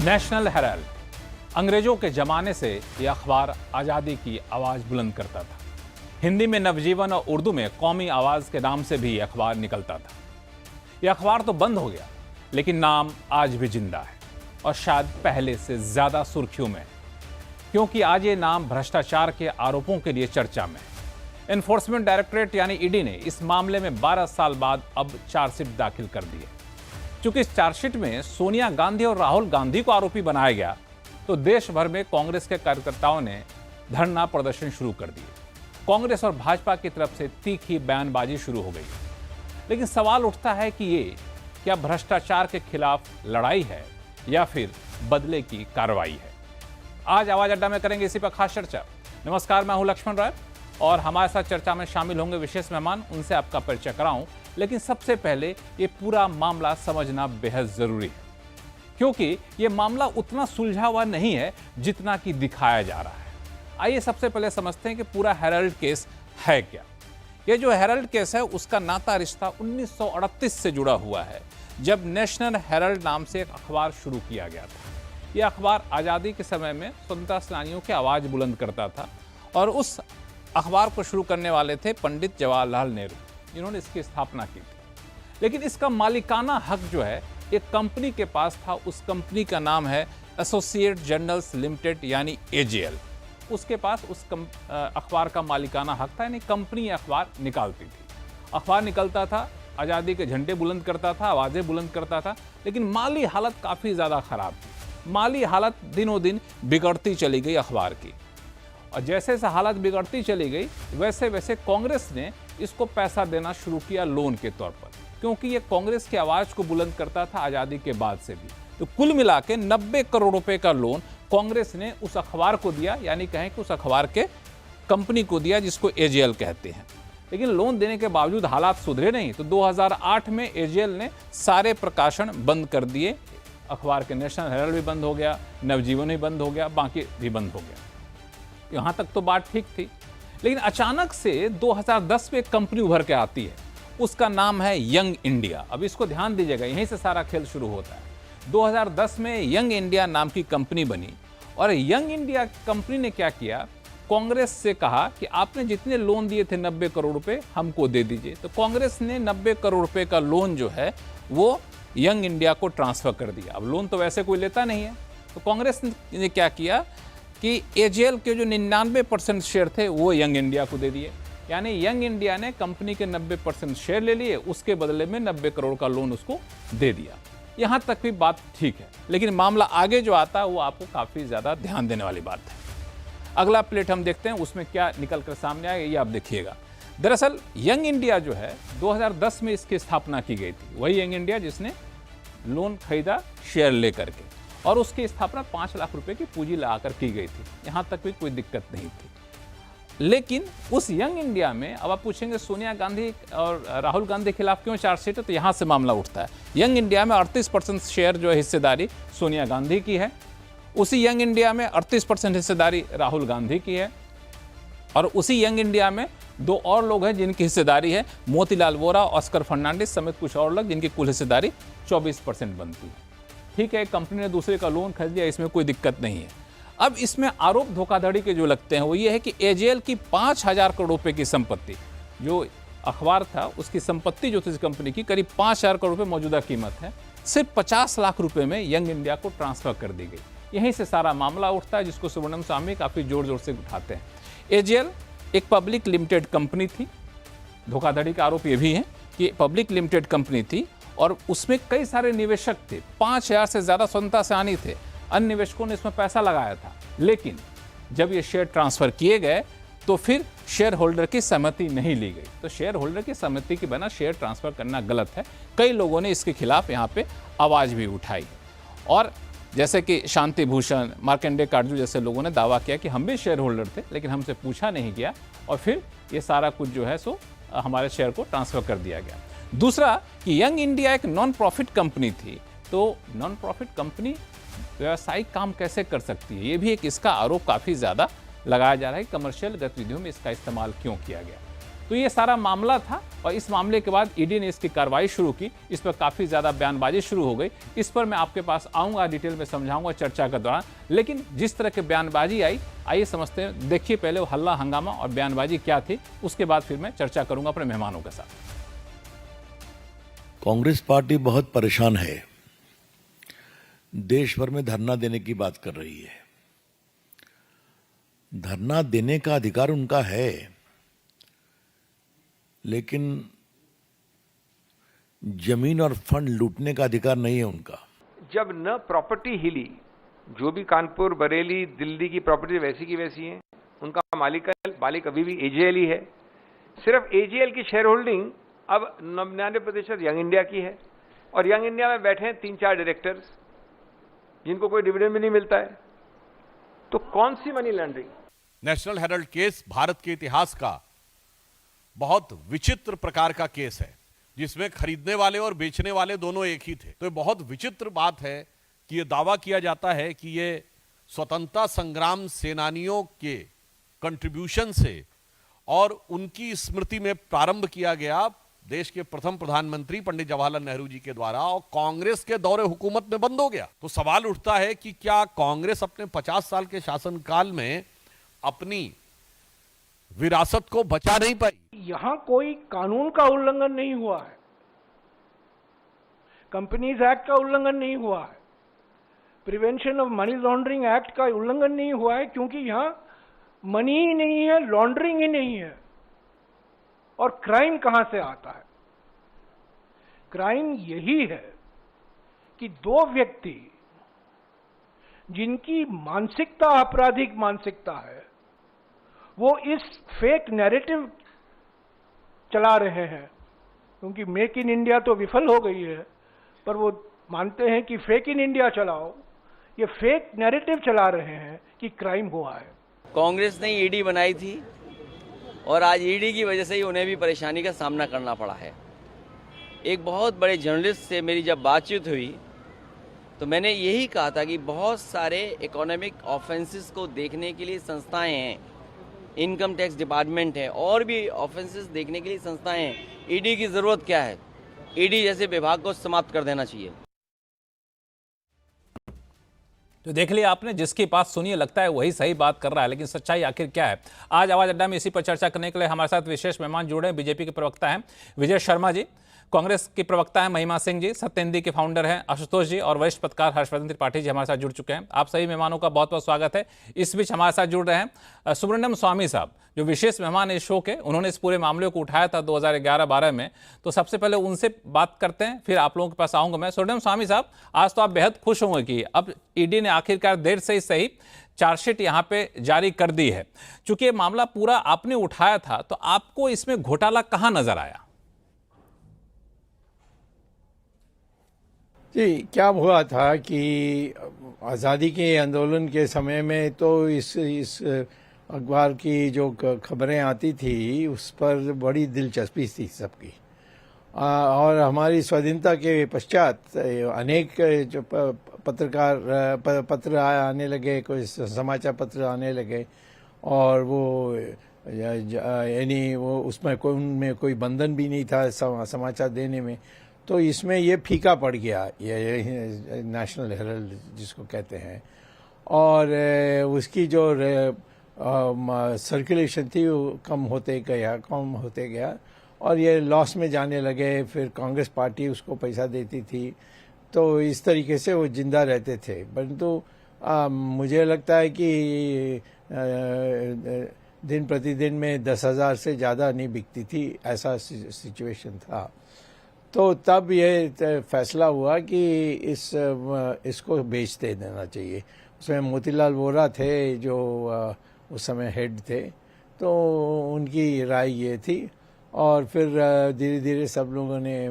National Herald, अंग्रेजों के जमाने से यह अखबार आज़ादी की आवाज़ बुलंद करता था। हिंदी में नवजीवन और उर्दू में कौमी आवाज़ के नाम से भी यह अखबार निकलता था। यह अखबार तो बंद हो गया, लेकिन नाम आज भी जिंदा है और शायद पहले से ज़्यादा सुर्खियों में, क्योंकि आज ये नाम भ्रष्टाचार के आरोपों के लिए चर्चा में है। एनफोर्समेंट डायरेक्टरेट यानी ईडी ने इस मामले में 12 साल बाद अब चार्जशीट दाखिल कर दी है। चूंकि इस चार्जशीट में सोनिया गांधी और राहुल गांधी को आरोपी बनाया गया, तो देश भर में कांग्रेस के कार्यकर्ताओं ने धरना प्रदर्शन शुरू कर दिए। कांग्रेस और भाजपा की तरफ से तीखी बयानबाजी शुरू हो गई। लेकिन सवाल उठता है कि ये क्या भ्रष्टाचार के खिलाफ लड़ाई है या फिर बदले की कार्रवाई है? आज आवाज अड्डा में करेंगे इसी पर खास चर्चा। नमस्कार, मैं हूं लक्ष्मण राय और हमारे साथ चर्चा में शामिल होंगे विशेष मेहमान। उनसे आपका परिचय कराऊं, लेकिन सबसे पहले ये पूरा मामला समझना बेहद जरूरी है, क्योंकि ये मामला उतना सुलझा हुआ नहीं है जितना कि दिखाया जा रहा है। आइए सबसे पहले समझते हैं कि पूरा हेराल्ड केस है क्या। ये जो हेराल्ड केस है उसका नाता रिश्ता 1938 से जुड़ा हुआ है, जब नेशनल हेराल्ड नाम से एक अखबार शुरू किया गया था। यह अखबार आज़ादी के समय में स्वतंत्रता सेनानियों की आवाज़ बुलंद करता था और उस अखबार को शुरू करने वाले थे पंडित जवाहरलाल नेहरू, जिन्होंने इसकी स्थापना की थी। लेकिन इसका मालिकाना हक जो है एक कंपनी के पास था। उस कंपनी का नाम है एसोसिएट जर्नल्स लिमिटेड यानी एजेएल। उसके पास उस अखबार का मालिकाना हक था, यानी कंपनी अखबार निकालती थी। अखबार निकलता था, आज़ादी के झंडे बुलंद करता था, आवाज़ें बुलंद करता था, लेकिन माली हालत काफ़ी ज़्यादा ख़राब थी। माली हालत दिनों दिन बिगड़ती चली गई अखबार की, और जैसे जैसे हालत बिगड़ती चली गई वैसे वैसे कांग्रेस ने इसको पैसा देना शुरू किया लोन के तौर पर, क्योंकि ये कांग्रेस की आवाज़ को बुलंद करता था आज़ादी के बाद से भी। तो कुल मिला के 90 करोड़ रुपए का लोन कांग्रेस ने उस अखबार को दिया, यानी कहें कि उस अखबार के कंपनी को दिया जिसको एजेएल कहते हैं। लेकिन लोन देने के बावजूद हालात सुधरे नहीं, तो 2008 में एजेएल ने सारे प्रकाशन बंद कर दिए। अखबार के नेशनल हेराल्ड भी बंद हो गया, नवजीवन भी बंद हो गया, बाकी भी बंद हो गया। यहाँ तक तो बात ठीक थी, लेकिन अचानक से 2010 में एक कंपनी उभर के आती है। उसका नाम है यंग इंडिया। अब इसको ध्यान दीजिएगा, यहीं से सारा खेल शुरू होता है। 2010 में यंग इंडिया नाम की कंपनी बनी और यंग इंडिया कंपनी ने क्या किया, कांग्रेस से कहा कि आपने जितने लोन दिए थे 90 करोड़ रुपए हमको दे दीजिए। तो कांग्रेस ने 90 करोड़ रुपए का लोन जो है वो यंग इंडिया को ट्रांसफर कर दिया। अब लोन तो वैसे कोई लेता नहीं है, तो कांग्रेस ने क्या किया कि एजेएल के जो 99% शेयर थे वो यंग इंडिया को दे दिए। यानी यंग इंडिया ने कंपनी के 90% शेयर ले लिए, उसके बदले में 90 करोड़ का लोन उसको दे दिया। यहाँ तक भी बात ठीक है, लेकिन मामला आगे जो आता है वो आपको काफ़ी ज़्यादा ध्यान देने वाली बात है। अगला प्लेट हम देखते हैं, उसमें क्या निकल कर सामने आएगा ये आप देखिएगा। दरअसल यंग इंडिया जो है 2010 में इसकी स्थापना की गई थी। वही यंग इंडिया जिसने लोन खरीदा शेयर लेकर के, और उसकी स्थापना 5 लाख रुपए की पूंजी लगाकर की गई थी। यहाँ तक भी कोई दिक्कत नहीं थी। लेकिन उस यंग इंडिया में अब आप पूछेंगे सोनिया गांधी और राहुल गांधी के खिलाफ क्यों चार्जशीट है, तो यहाँ से मामला उठता है। यंग इंडिया में 38% शेयर जो है हिस्सेदारी सोनिया गांधी की है। उसी यंग इंडिया में 38% हिस्सेदारी राहुल गांधी की है, और उसी यंग इंडिया में 2 और लोग हैं जिनकी हिस्सेदारी है, मोतीलाल वोरा, ऑस्कर फर्नांडिस समेत कुछ और लोग, जिनकी कुल हिस्सेदारी 24% बनती है। ठीक है, कंपनी ने दूसरे का लोन खरीद लिया, इसमें कोई दिक्कत नहीं है। अब इसमें आरोप धोखाधड़ी के जो लगते हैं वो ये है कि एजेएल की 5000 करोड़ रुपए की संपत्ति, जो अखबार था उसकी संपत्ति जो थी इस कंपनी की करीब 5000 करोड़ रुपए मौजूदा कीमत है, सिर्फ 50 लाख रुपए में यंग इंडिया को ट्रांसफर कर दी गई। यहीं से सारा मामला उठता है, जिसको सुब्रमण्यम स्वामी काफ़ी जोर जोर से उठाते हैं। एजेएल एक पब्लिक लिमिटेड कंपनी थी। धोखाधड़ी का आरोप ये भी है कि पब्लिक लिमिटेड कंपनी थी और उसमें कई सारे निवेशक थे, 5000 से ज़्यादा स्वतंत्रता सेनानी थे। अन्य निवेशकों ने इसमें पैसा लगाया था, लेकिन जब ये शेयर ट्रांसफ़र किए गए तो फिर शेयर होल्डर की सहमति नहीं ली गई। तो शेयर होल्डर की सहमति के बिना शेयर ट्रांसफ़र करना गलत है। कई लोगों ने इसके खिलाफ यहाँ पे आवाज़ भी उठाई, और जैसे कि शांति भूषण, मार्कंडेय काटजू जैसे लोगों ने दावा किया कि हम भी शेयर होल्डर थे, लेकिन हमसे पूछा नहीं गया और फिर ये सारा कुछ जो है सो हमारे शेयर को ट्रांसफ़र कर दिया गया। दूसरा कि यंग इंडिया एक नॉन प्रॉफिट कंपनी थी, तो नॉन प्रॉफिट कंपनी व्यावसायिक काम कैसे कर सकती है, ये भी एक इसका आरोप काफ़ी ज़्यादा लगाया जा रहा है कि कमर्शियल गतिविधियों में इसका इस्तेमाल क्यों किया गया। तो ये सारा मामला था और इस मामले के बाद ईडी ने इसकी कार्रवाई शुरू की। इस पर काफ़ी ज़्यादा बयानबाजी शुरू हो गई। इस पर मैं आपके पास आऊँगा, डिटेल में समझाऊंगा चर्चा के दौरान। लेकिन जिस तरह की बयानबाजी आई, आइए समझते हैं। देखिए पहले वो हल्ला हंगामा और बयानबाजी क्या थी, उसके बाद फिर मैं चर्चा करूंगा अपने मेहमानों के साथ। कांग्रेस पार्टी बहुत परेशान है, देश भर में धरना देने की बात कर रही है। धरना देने का अधिकार उनका है, लेकिन जमीन और फंड लूटने का अधिकार नहीं है उनका। जब न प्रॉपर्टी हिली, जो भी कानपुर, बरेली, दिल्ली की प्रॉपर्टी वैसी की वैसी है, उनका मालिक अभी भी एजेएल ही है। सिर्फ एजेएल की शेयर होल्डिंग अब 99% यंग इंडिया की है और यंग इंडिया में बैठे हैं 3-4 डायरेक्टर्स जिनको कोई डिविडेंड भी नहीं मिलता है। तो कौन सी money laundering? National Herald case Bharat के इतिहास का बहुत विचित्र प्रकार का केस है, जिसमें खरीदने वाले और बेचने वाले दोनों एक ही थे। तो ये बहुत विचित्र बात है कि ये दावा किया जाता है कि ये स्वतंत्रता संग्राम सेनानियों के कंट्रीब्यूशन से और उनकी स्मृति में प्रारंभ किया गया, देश के प्रथम प्रधानमंत्री पंडित जवाहरलाल नेहरू जी के द्वारा, और कांग्रेस के दौरे हुकूमत में बंद हो गया। तो सवाल उठता है कि क्या कांग्रेस अपने 50 साल के शासनकाल में अपनी विरासत को बचा नहीं पाई? यहां कोई कानून का उल्लंघन नहीं हुआ है, कंपनीज एक्ट का उल्लंघन नहीं हुआ है, prevention of money laundering act का उल्लंघन नहीं हुआ है, क्योंकि यहां मनी ही नहीं है, लॉन्ड्रिंग ही नहीं है। और क्राइम कहां से आता है? क्राइम यही है कि दो व्यक्ति जिनकी मानसिकता आपराधिक मानसिकता है, वो इस फेक नैरेटिव चला रहे हैं। क्योंकि मेक इन इंडिया तो विफल हो गई है, पर वो मानते हैं कि फेक इन इंडिया चलाओ। ये फेक नैरेटिव चला रहे हैं कि क्राइम हुआ है। कांग्रेस ने ईडी बनाई थी और आज ईडी की वजह से ही उन्हें भी परेशानी का सामना करना पड़ा है। एक बहुत बड़े जर्नलिस्ट से मेरी जब बातचीत हुई तो मैंने यही कहा था कि बहुत सारे इकोनॉमिक ऑफेंसेस को देखने के लिए संस्थाएं हैं, इनकम टैक्स डिपार्टमेंट है, और भी ऑफेंसेस देखने के लिए संस्थाएं हैं। ईडी की जरूरत क्या है? ईडी जैसे विभाग को समाप्त कर देना चाहिए। तो देख लिया आपने, जिसकी बात सुनिए लगता है वही सही बात कर रहा है, लेकिन सच्चाई आखिर क्या है? आज आवाज अड्डा में इसी पर चर्चा करने के लिए हमारे साथ विशेष मेहमान जुड़े हैं। बीजेपी के प्रवक्ता हैं विजय शर्मा जी, कांग्रेस की प्रवक्ता है महिमा सिंह जी, सत्येंद्र के फाउंडर हैं आशुतोष जी, और वरिष्ठ पत्रकार हर्षवर्धन त्रिपाठी जी हमारे साथ जुड़ चुके हैं। आप सभी मेहमानों का बहुत बहुत स्वागत है। इस बीच हमारे साथ जुड़ रहे हैं सुब्रमण्यम स्वामी साहब, जो विशेष मेहमान इस शो के। उन्होंने इस पूरे मामले को उठाया था 2011-12 में। तो सबसे पहले उनसे बात करते हैं, फिर आप लोगों के पास आऊंगा मैं। सुब्रमण्यम स्वामी साहब, आज तो आप बेहद खुश होंगे कि अब ईडी ने आखिरकार देर से ही सही चार्जशीट यहां पे जारी कर दी है। चूंकि ये मामला पूरा आपने उठाया था, तो आपको इसमें घोटाला कहां नजर आया? जी, क्या हुआ था कि आज़ादी के आंदोलन के समय में तो इस अखबार की जो खबरें आती थी उस पर बड़ी दिलचस्पी थी सबकी, और हमारी स्वाधीनता के पश्चात अनेक जो पत्र आने लगे, कोई समाचार पत्र आने लगे, और वो यानी वो उसमें उनमें कोई बंधन भी नहीं था समाचार देने में। तो इसमें ये फीका पड़ गया, ये नेशनल हेराल्ड जिसको कहते हैं, और उसकी जो सर्कुलेशन थी वो कम होते गया और ये लॉस में जाने लगे। फिर कांग्रेस पार्टी उसको पैसा देती थी, तो इस तरीके से वो जिंदा रहते थे। परंतु मुझे लगता है कि दिन प्रतिदिन में 10,000 से ज़्यादा नहीं बिकती थी, ऐसा सिचुएशन था। तो तब ये फैसला हुआ कि इसको बेच देना चाहिए। उसमें मोतीलाल वोरा थे जो उस समय हेड थे, तो उनकी राय ये थी, और फिर धीरे धीरे सब लोगों ने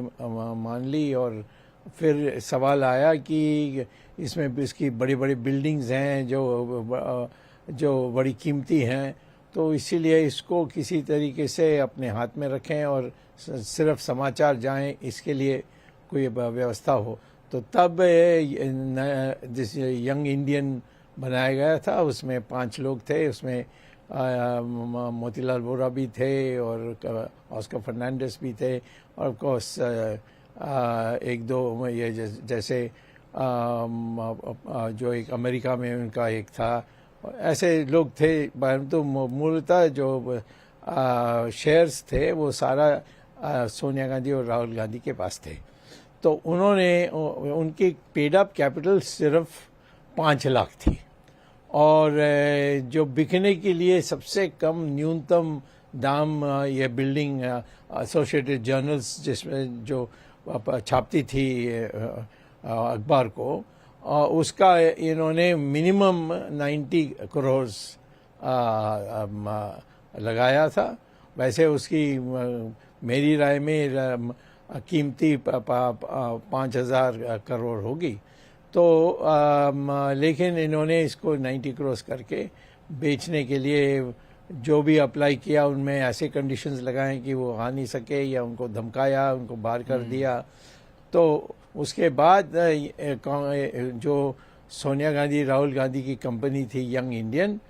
मान ली। और फिर सवाल आया कि इसमें इसकी बड़ी बड़ी बिल्डिंग्स हैं जो बड़ी कीमती हैं, तो इसीलिए इसको किसी तरीके से अपने हाथ में रखें और सिर्फ समाचार जाएं, इसके लिए कोई व्यवस्था हो। तो तब जिस यंग इंडियन बनाया गया था, उसमें 5 लोग थे। उसमें मोतीलाल वोरा भी थे और ऑस्कर फर्नांडिस भी थे, और ऑफ कोर्स एक दो ये जैसे जो एक अमेरिका में उनका एक था, ऐसे लोग थे। परंतु मूलतः जो शेयर्स थे वो सारा सोनिया गांधी और राहुल गांधी के पास थे। तो उन्होंने उनकी पेड अप कैपिटल सिर्फ 5 लाख थी, और जो बिकने के लिए सबसे कम न्यूनतम दाम ये बिल्डिंग एसोसिएटेड जर्नल्स जिसमें जो छापती थी अखबार को, उसका इन्होंने मिनिमम 90 करोड़ लगाया था। वैसे उसकी मेरी राय में कीमती 5,000 करोड़ होगी। तो लेकिन इन्होंने इसको 90 करोड़ करके बेचने के लिए जो भी अप्लाई किया उनमें ऐसे कंडीशंस लगाए कि वो आ नहीं सके, या उनको धमकाया, उनको बाहर कर दिया। तो उसके बाद जो सोनिया गांधी राहुल गांधी की कंपनी थी यंग इंडियन,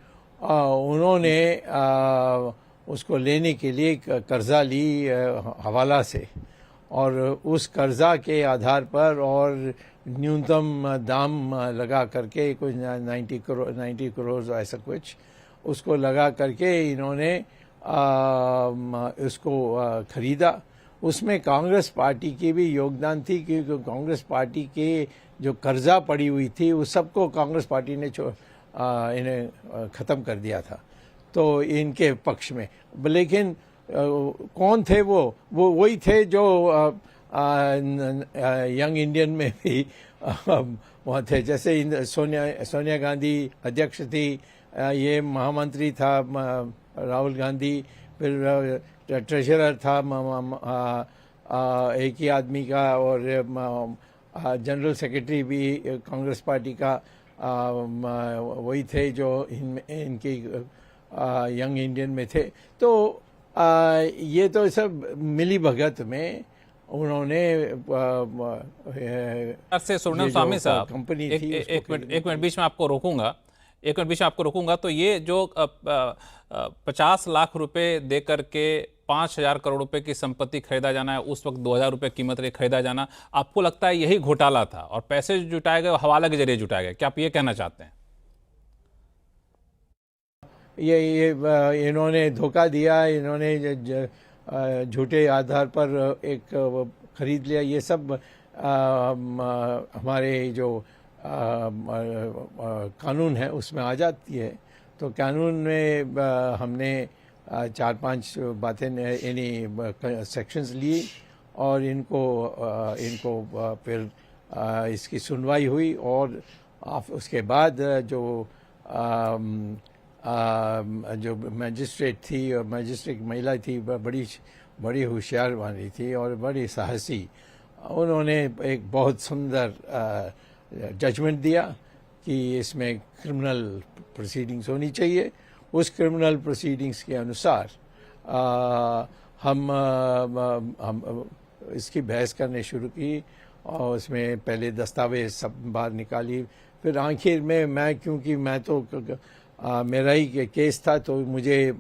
उन्होंने उसको लेने के लिए कर्जा ली हवाला से, और उस कर्जा के आधार पर और न्यूनतम दाम लगा करके कुछ 90 करोड़ ऐसा कुछ उसको लगा करके इन्होंने उसको खरीदा। उसमें कांग्रेस पार्टी की भी योगदान थी, क्योंकि कांग्रेस पार्टी के जो कर्जा पड़ी हुई थी उस सबको कांग्रेस पार्टी ने इन्हें ख़त्म कर दिया था, तो इनके पक्ष में। लेकिन कौन थे वो वही थे जो यंग इंडियन में भी वहाँ थे। जैसे सोनिया गांधी अध्यक्ष थी, ये महामंत्री था राहुल गांधी, फिर ट्रेजरर था एक ही आदमी का, और जनरल सेक्रेटरी भी कांग्रेस पार्टी का वही थे जो इनकी यंग इंडियन में थे। तो ये तो सब मिली भगत में उन्होंने से स्वर्णिम स्वामी साहब कंपनी थी। एक मिनट बीच में आपको रोकूंगा। तो ये जो 50 लाख रुपए दे करके 5,000 करोड़ रुपए की संपत्ति खरीदा जाना है, उस वक्त 2,000 रुपए कीमत के खरीदा जाना, आपको लगता है यही घोटाला था और पैसे जो जुटाए गए हवाला के जरिए जुटाए गए? क्या आप ये कहना चाहते हैं? ये इन्होंने धोखा दिया, इन्होंने झूठे आधार पर एक खरीद लिया। ये सब हमारे जो कानून है उसमें आ जाती है। तो कानून में हमने 4-5 बातें यानी सेक्शंस ली, और इनको फिर इसकी सुनवाई हुई, और उसके बाद जो मैजिस्ट्रेट थी, और मैजिस्ट्रेट महिला थी, बड़ी होशियार वाली थी और बड़ी साहसी, उन्होंने एक बहुत सुंदर जजमेंट दिया कि इसमें क्रिमिनल प्रोसीडिंग्स होनी चाहिए। उस क्रिमिनल प्रोसीडिंग्स के अनुसार हम इसकी बहस करने शुरू की, और उसमें पहले दस्तावेज सब बाहर निकाली। फिर आखिर में क्योंकि मैं तो मेरा ही केस था, तो मुझे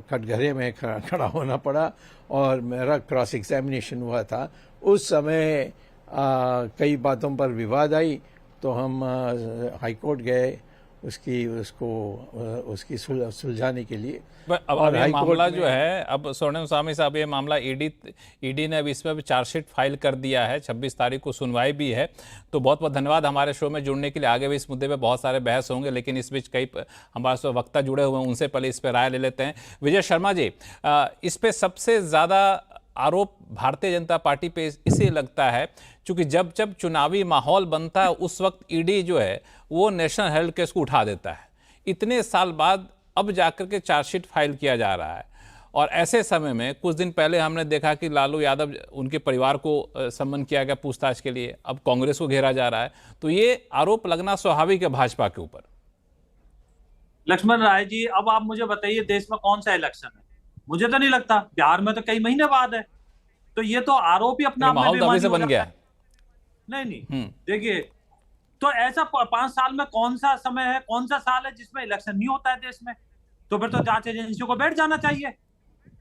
कटघरे में खड़ा होना पड़ा, और मेरा क्रॉस एग्जामिनेशन हुआ था। उस समय कई बातों पर विवाद आई, तो हम हाई कोर्ट गए उसकी सुलझाने के लिए। अब ये मामला जो है, अब स्वर्णिम स्वामी साहब, ये मामला ईडी ने अब इस पर चार्जशीट फाइल कर दिया है, 26 तारीख को सुनवाई भी है। तो बहुत बहुत धन्यवाद हमारे शो में जुड़ने के लिए। आगे भी इस मुद्दे पे बहुत सारे बहस होंगे, लेकिन इस बीच कई हमारे साथ वक्ता जुड़े हुए हैं, उनसे पहले इस पर राय ले लेते हैं। विजय शर्मा जी, इस पे सबसे ज़्यादा आरोप भारतीय जनता पार्टी पे इसे लगता है क्योंकि जब चुनावी माहौल बनता है उस वक्त ईडी जो है वो नेशनल हेराल्ड केस को उठा देता है। इतने साल बाद अब जाकर के चार्जशीट फाइल किया जा रहा है, और ऐसे समय में कुछ दिन पहले हमने देखा कि लालू यादव, उनके परिवार को सम्मन किया गया पूछताछ के लिए, अब कांग्रेस को घेरा जा रहा है। तो ये आरोप लगना स्वाभाविक है भाजपा के ऊपर। लक्ष्मण राय जी, अब आप मुझे बताइए, देश में कौन सा इलेक्शन है? मुझे तो नहीं लगता। बिहार में तो कई महीने बाद है, तो ये तो आरोप ही अपना माहौल तभी से बन गया। नहीं देखिए, तो ऐसा 5 साल में कौन सा समय है, कौन सा साल है जिसमें इलेक्शन नहीं होता है देश में? तो फिर तो जांच एजेंसियों को बैठ जाना चाहिए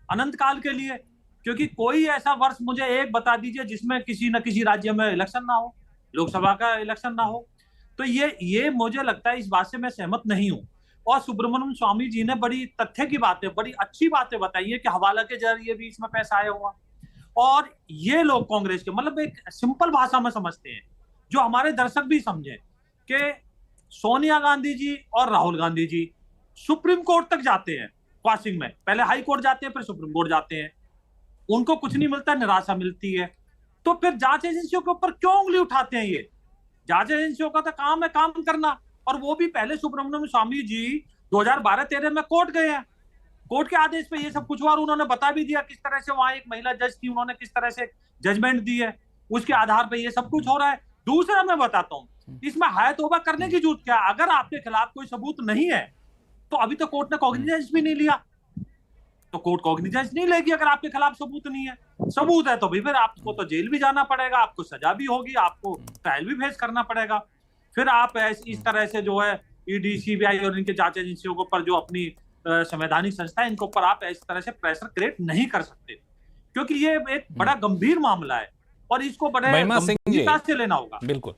अनंत काल के लिए, क्योंकि कोई ऐसा वर्ष मुझे एक बता दीजिए जिसमें किसी न किसी राज्य में इलेक्शन ना हो, लोकसभा का इलेक्शन ना हो। तो ये मुझे लगता है, इस बात से मैं सहमत नहीं हूं। और सुब्रमण्यम स्वामी जी ने बड़ी तथ्य की बातें, बड़ी अच्छी बातें बताई है कि हवाला के जरिए भी इसमें पैसा आया हुआ, और ये लोग कांग्रेस के, मतलब एक सिंपल भाषा में समझते हैं, जो हमारे दर्शक भी समझे कि सोनिया गांधी जी और राहुल गांधी जी सुप्रीम कोर्ट तक जाते हैं क्वाशिंग में, पहले हाई कोर्ट जाते हैं, फिर सुप्रीम कोर्ट जाते हैं, उनको कुछ नहीं मिलता, निराशा मिलती है। तो फिर जांच एजेंसियों के ऊपर क्यों उंगली उठाते हैं? ये जांच एजेंसियों का तो काम है काम करना, और वो भी पहले सुब्रमण्यम स्वामी जी 2012-13 में कोर्ट गए हैं, कोर्ट के आदेश पे ये सब कुछ हुआ, और उन्होंने बता भी दिया किस तरह से वहां एक महिला जज थी, उन्होंने किस तरह से जजमेंट दी है, उसके आधार पे ये सब कुछ हो रहा है। दूसरा मैं बताता हूँ, इसमें हाय तौबा करने की जरूरत क्या? अगर आपके खिलाफ कोई सबूत नहीं है तो अभी तो कोर्ट ने कॉग्निजेंस भी नहीं लिया, तो कोर्ट कॉग्निजेंस नहीं लेगी अगर आपके खिलाफ सबूत नहीं है। सबूत है तो भी फिर आपको तो जेल भी जाना पड़ेगा, आपको सजा भी होगी, आपको ट्रायल भी फेस करना पड़ेगा। फिर आप इस तरह से जो है ईडी, सीबीआई और इनके जांच एजेंसियों के ऊपर, जो अपनी संवैधानिक संस्था है, इनके ऊपर आप इस तरह से प्रेशर क्रिएट नहीं कर सकते, क्योंकि ये एक बड़ा गंभीर मामला है और इसको बड़े गंभीरता से लेना होगा। बिल्कुल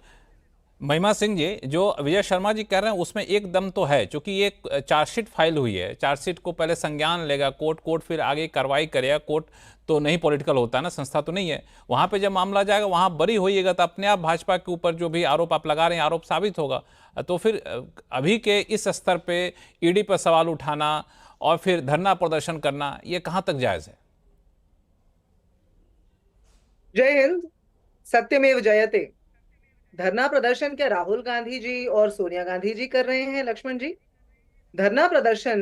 महिमा सिंह जी, जो विजय शर्मा जी कह रहे हैं उसमें एक दम तो है, क्योंकि ये चार्जशीट फाइल हुई है, चार्जशीट को पहले संज्ञान लेगा कोर्ट फिर आगे कार्रवाई करेगा। कोर्ट तो नहीं पॉलिटिकल होता है ना, संस्था तो नहीं है, वहां पे जब मामला जाएगा वहां बरी होइएगा तो अपने आप भाजपा के ऊपर जो भी आरोप आप लगा रहे हैं आरोप साबित होगा। तो फिर अभी के इस स्तर पे ईडी पर सवाल उठाना और फिर धरना प्रदर्शन करना, ये कहां तक जायज है? जय हिंद, सत्यमेव जयते। धरना प्रदर्शन क्या राहुल गांधी जी और सोनिया गांधी जी कर रहे हैं लक्ष्मण जी? धरना प्रदर्शन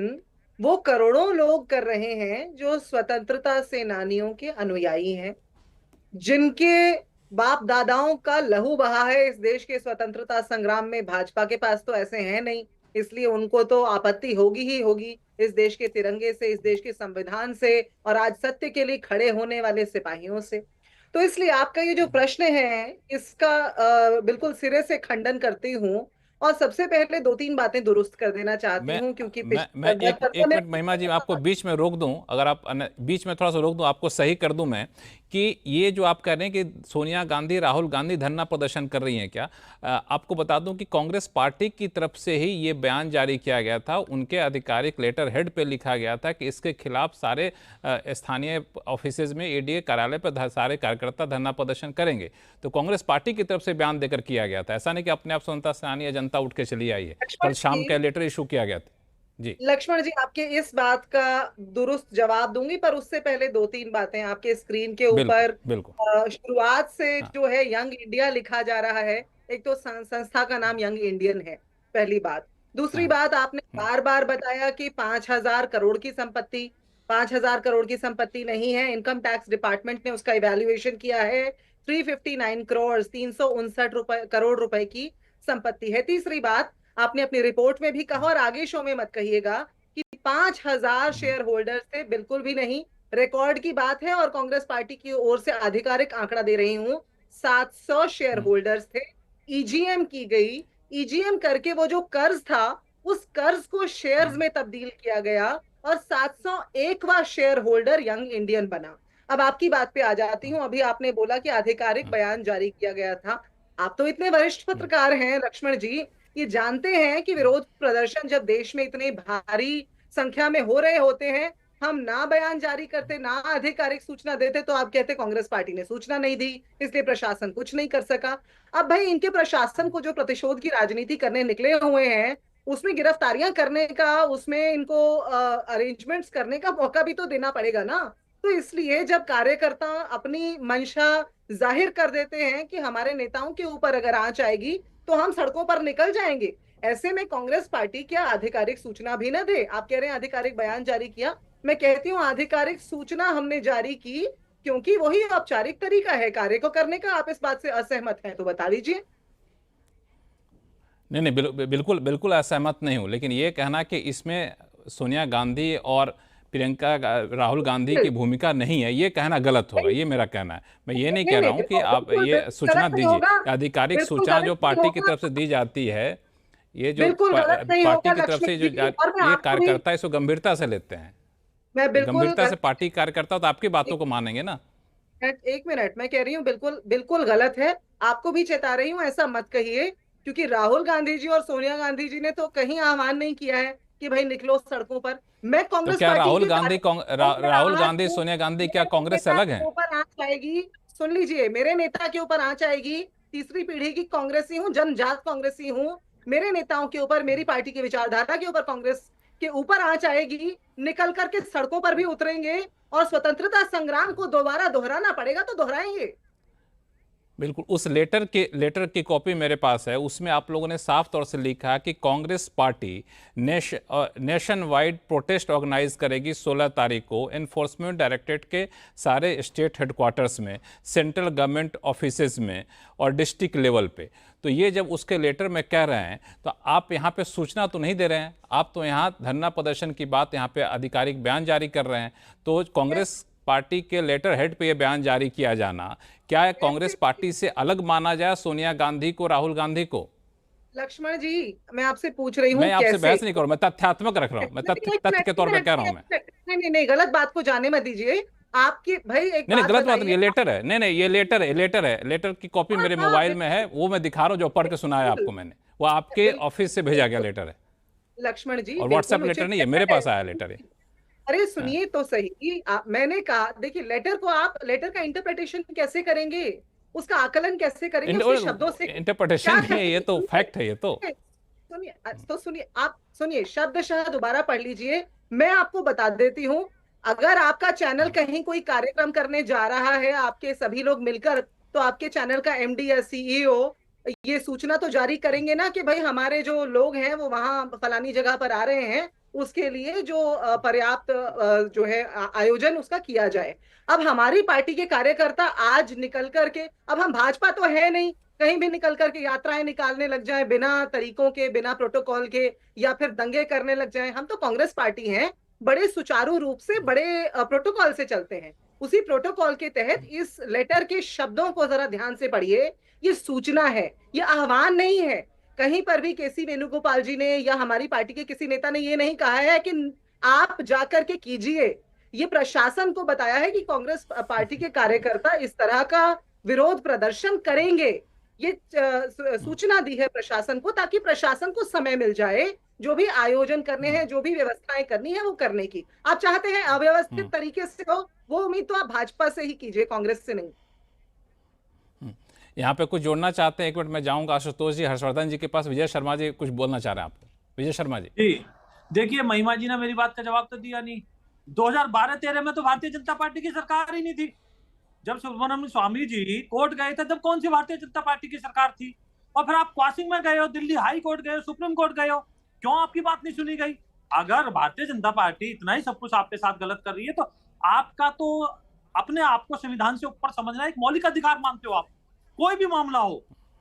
वो करोड़ों लोग कर रहे हैं जो स्वतंत्रता सेनानियों के अनुयायी हैं, जिनके बाप दादाओं का लहू बहा है इस देश के स्वतंत्रता संग्राम में। भाजपा के पास तो ऐसे हैं नहीं, इसलिए उनको तो आपत्ति होगी ही होगी इस देश के तिरंगे से, इस देश के संविधान से, और आज सत्य के लिए खड़े होने वाले सिपाहियों से। तो इसलिए आपका ये जो प्रश्न है, इसका बिल्कुल सिरे से खंडन करती हूँ, और सबसे पहले 2-3 बातें दुरुस्त कर देना चाहती हूँ, क्योंकि मैं एक मिनट महिमा जी, आपको बीच में रोक दूं, अगर आप बीच में थोड़ा सा रोक दूं, आपको सही कर दूं मैं, कि ये जो आप कह रहे हैं कि सोनिया गांधी, राहुल गांधी धरना प्रदर्शन कर रही हैं, क्या आपको बता दूं कि कांग्रेस पार्टी की तरफ से ही ये बयान जारी किया गया था, उनके आधिकारिक लेटर हेड पे लिखा गया था कि इसके खिलाफ सारे स्थानीय ऑफिसेज में, एडीए कार्यालय पर सारे कार्यकर्ता धरना प्रदर्शन करेंगे। तो कांग्रेस पार्टी की तरफ से बयान देकर किया गया था, ऐसा नहीं कि अपने आप स्वतंत्रता सेनानी या जनता उठ के चली आई है। कल शाम का लेटर इशू किया गया था जी। लक्ष्मण जी, आपके इस बात का दुरुस्त जवाब दूंगी, पर उससे पहले 2-3 बातें। आपके स्क्रीन के ऊपर शुरुआत से जो है यंग इंडिया लिखा जा रहा है, एक तो संस्था का नाम यंग इंडियन है, पहली बात। दूसरी बात, आपने बार बार बताया कि 5,000 करोड़ की संपत्ति, 5,000 करोड़ की संपत्ति नहीं है, इनकम टैक्स डिपार्टमेंट ने उसका इवैल्यूएशन किया है 359 करोड़, 359 करोड़ रुपए की संपत्ति है। तीसरी बात, आपने अपनी रिपोर्ट में भी कहा और आगे शो में मत कहिएगा कि 5,000 शेयर होल्डर्स थे, बिल्कुल भी नहीं, रिकॉर्ड की बात है, और कांग्रेस पार्टी की ओर से आधिकारिक आंकड़ा दे रही हूं, 700 शेयर होल्डर्स थे। ईजीएम की गई, ईजीएम करके वो जो कर्ज था उस कर्ज को शेयर्स में तब्दील किया गया, और 701वां शेयर होल्डर यंग इंडियन बना। अब आपकी बात पे आ जाती हूं। अभी आपने बोला कि आधिकारिक बयान जारी किया गया था। आप तो इतने वरिष्ठ पत्रकार हैं लक्ष्मण जी, ये जानते हैं कि विरोध प्रदर्शन जब देश में इतने भारी संख्या में हो रहे होते हैं, हम ना बयान जारी करते, ना आधिकारिक सूचना देते, तो आप कहते कांग्रेस पार्टी ने सूचना नहीं दी, इसलिए प्रशासन कुछ नहीं कर सका। अब भाई, इनके प्रशासन को जो प्रतिशोध की राजनीति करने निकले हुए हैं, उसमें गिरफ्तारियां करने का, उसमें इनको अरेंजमेंट्स करने का मौका भी तो देना पड़ेगा ना। तो इसलिए जब कार्यकर्ता अपनी मंशा जाहिर कर देते हैं कि हमारे नेताओं के ऊपर अगर आंच आएगी तो हम सड़कों पर निकल जाएंगे, ऐसे में कांग्रेस पार्टी क्या आधिकारिक सूचना भी न दे? आप कह रहे हैं आधिकारिक बयान जारी किया, मैं कहती हूँ आधिकारिक सूचना हमने जारी की, क्योंकि वही औपचारिक तरीका है कार्य को करने का। आप इस बात से असहमत हैं तो बता दीजिए। नहीं, बिल्कुल असहमत नहीं हूं, लेकिन ये कहना कि इसमें सोनिया गांधी और प्रियंका राहुल गांधी की भूमिका नहीं है, ये कहना गलत होगा, ये मेरा कहना है। मैं ये नहीं कह रहा हूँ कि आप ये सूचना दीजिए, आधिकारिक सूचना जो पार्टी की तरफ से दी जाती है, ये जो पार्टी की तरफ से जो ये कार्यकर्ता इसको गंभीरता से लेते हैं, गंभीरता से पार्टी कार्यकर्ता तो आपकी बातों को मानेंगे ना। एक मिनट, मैं कह रही हूँ बिल्कुल बिल्कुल गलत है। आपको भी चेता रही हूँ, ऐसा मत कहिए, क्योंकि राहुल गांधी जी और सोनिया गांधी जी ने तो कहीं आह्वान नहीं किया है कि भाई निकलो सड़कों पर। मैं कांग्रेस तो क्या राहुल गांधी सोनिया गांधी क्या कांग्रेस से अलग है? ऊपर आंच आएगी, सुन लीजिए, मेरे नेता के ऊपर आंच आएगी, तीसरी पीढ़ी की कांग्रेसी हूँ, जनजात कांग्रेसी हूँ, मेरे नेताओं के ऊपर, मेरी पार्टी की विचारधारा के ऊपर कांग्रेस के ऊपर आंच आएगी, निकल करके सड़कों पर भी उतरेंगे और स्वतंत्रता संग्राम को दोबारा दोहराना पड़ेगा तो दोहराएंगे। बिल्कुल, उस लेटर की कॉपी मेरे पास है, उसमें आप लोगों ने साफ तौर से लिखा कि Congress party nationwide protest organise करेगी 16 तारीख को एनफोर्समेंट डायरेक्टरेट के सारे स्टेट हेडक्वार्टर्स में, सेंट्रल गवर्नमेंट ऑफिसेज में और डिस्ट्रिक्ट लेवल पे। तो ये जब उसके लेटर में कह रहे हैं तो आप यहाँ पे सूचना तो नहीं दे रहे हैं, आप तो यहाँ धरना प्रदर्शन की बात, यहाँ पे आधिकारिक बयान जारी कर रहे हैं। तो कांग्रेस पार्टी के लेटर हेड पे ये बयान जारी किया जाना, क्या है कांग्रेस पार्टी से अलग माना जाए सोनिया गांधी को, राहुल गांधी को? लक्ष्मण जी, मैं आपसे पूछ रही हूँ, मैं आपसे बहस नहीं कर रहा हूँ, मैं तथ्यात्मक रख रहा हूँ, मैं तथ्य के तौर पे कह रहा हूँ। मैं नहीं, गलत बात को जाने मत दीजिए। आपकी भाई एक नहीं, गलत बात नहीं, ये लेटर है, नहीं ये लेटर है, लेटर की कॉपी मेरे मोबाइल में है, वो मैं दिखा रहा हूँ, जो पढ़ के सुनाया आपको मैंने, वो आपके ऑफिस से भेजा गया लेटर है लक्ष्मण जी, और व्हाट्सएप लेटर नहीं है, मेरे पास आया लेटर है। अरे सुनिए तो सही, मैंने कहा देखिए, लेटर का इंटरप्रिटेशन कैसे करेंगे, उसका आकलन कैसे करेंगे, उसके शब्दों से इंटरप्रिटेशन नहीं है, ये तो फैक्ट है। ये तो सुनिए, आप सुनिए, शब्दशः दोबारा पढ़ लीजिए, मैं आपको बता देती हूँ। अगर आपका चैनल कहीं कोई कार्यक्रम करने जा रहा है, आपके सभी लोग मिलकर, तो आपके चैनल का एमडी या सीईओ ये सूचना तो जारी करेंगे ना कि भाई हमारे जो लोग हैं वो वहां फलानी जगह पर आ रहे हैं, उसके लिए जो पर्याप्त जो है आयोजन उसका किया जाए। अब हमारी पार्टी के कार्यकर्ता आज निकल करके, अब हम भाजपा तो है नहीं, कहीं भी निकल करके यात्राएं निकालने लग जाएं बिना तरीकों के, बिना प्रोटोकॉल के, या फिर दंगे करने लग जाएं। हम तो कांग्रेस पार्टी हैं, बड़े सुचारू रूप से, बड़े प्रोटोकॉल से चलते हैं। उसी प्रोटोकॉल के तहत इस लेटर के शब्दों को जरा ध्यान से पढ़िए। ये सूचना है, ये आह्वान नहीं है। कहीं पर भी केसी वेणुगोपाल जी ने या हमारी पार्टी के किसी नेता ने ये नहीं कहा है कि आप जाकर के कीजिए। ये प्रशासन को बताया है कि कांग्रेस पार्टी के कार्यकर्ता इस तरह का विरोध प्रदर्शन करेंगे। ये सूचना दी है प्रशासन को, ताकि प्रशासन को समय मिल जाए जो भी आयोजन करने हैं, जो भी व्यवस्थाएं करनी है वो करने की। आप चाहते हैं अव्यवस्थित तरीके से हो, वो उम्मीद तो आप भाजपा से ही कीजिए, कांग्रेस से नहीं। यहाँ पे कुछ जोड़ना चाहते हैं? एक मिनट मैं जाऊंगा आशुतोष जी, हर्षवर्धन जी के पास। विजय शर्मा जी कुछ बोलना चाह रहे हैं आपको। विजय शर्मा जी। देखिए, महिमा जी ने मेरी बात का जवाब तो दिया नहीं। 2012-13 में तो भारतीय जनता पार्टी की सरकार ही नहीं थी। जब सुब्रमण्यम स्वामी जी कोर्ट गए थे, तब कौन सी भारतीय जनता पार्टी की सरकार थी? और फिर आप क्वासिंग में गए हो, दिल्ली हाई कोर्ट गए हो, सुप्रीम कोर्ट गए हो, क्यों आपकी बात नहीं सुनी गई? अगर भारतीय जनता पार्टी इतना ही सब कुछ आपके साथ गलत कर रही है, तो आपका तो अपने आप को संविधान से ऊपर समझना एक मौलिक अधिकार मानते हो आप। कोई भी मामला हो,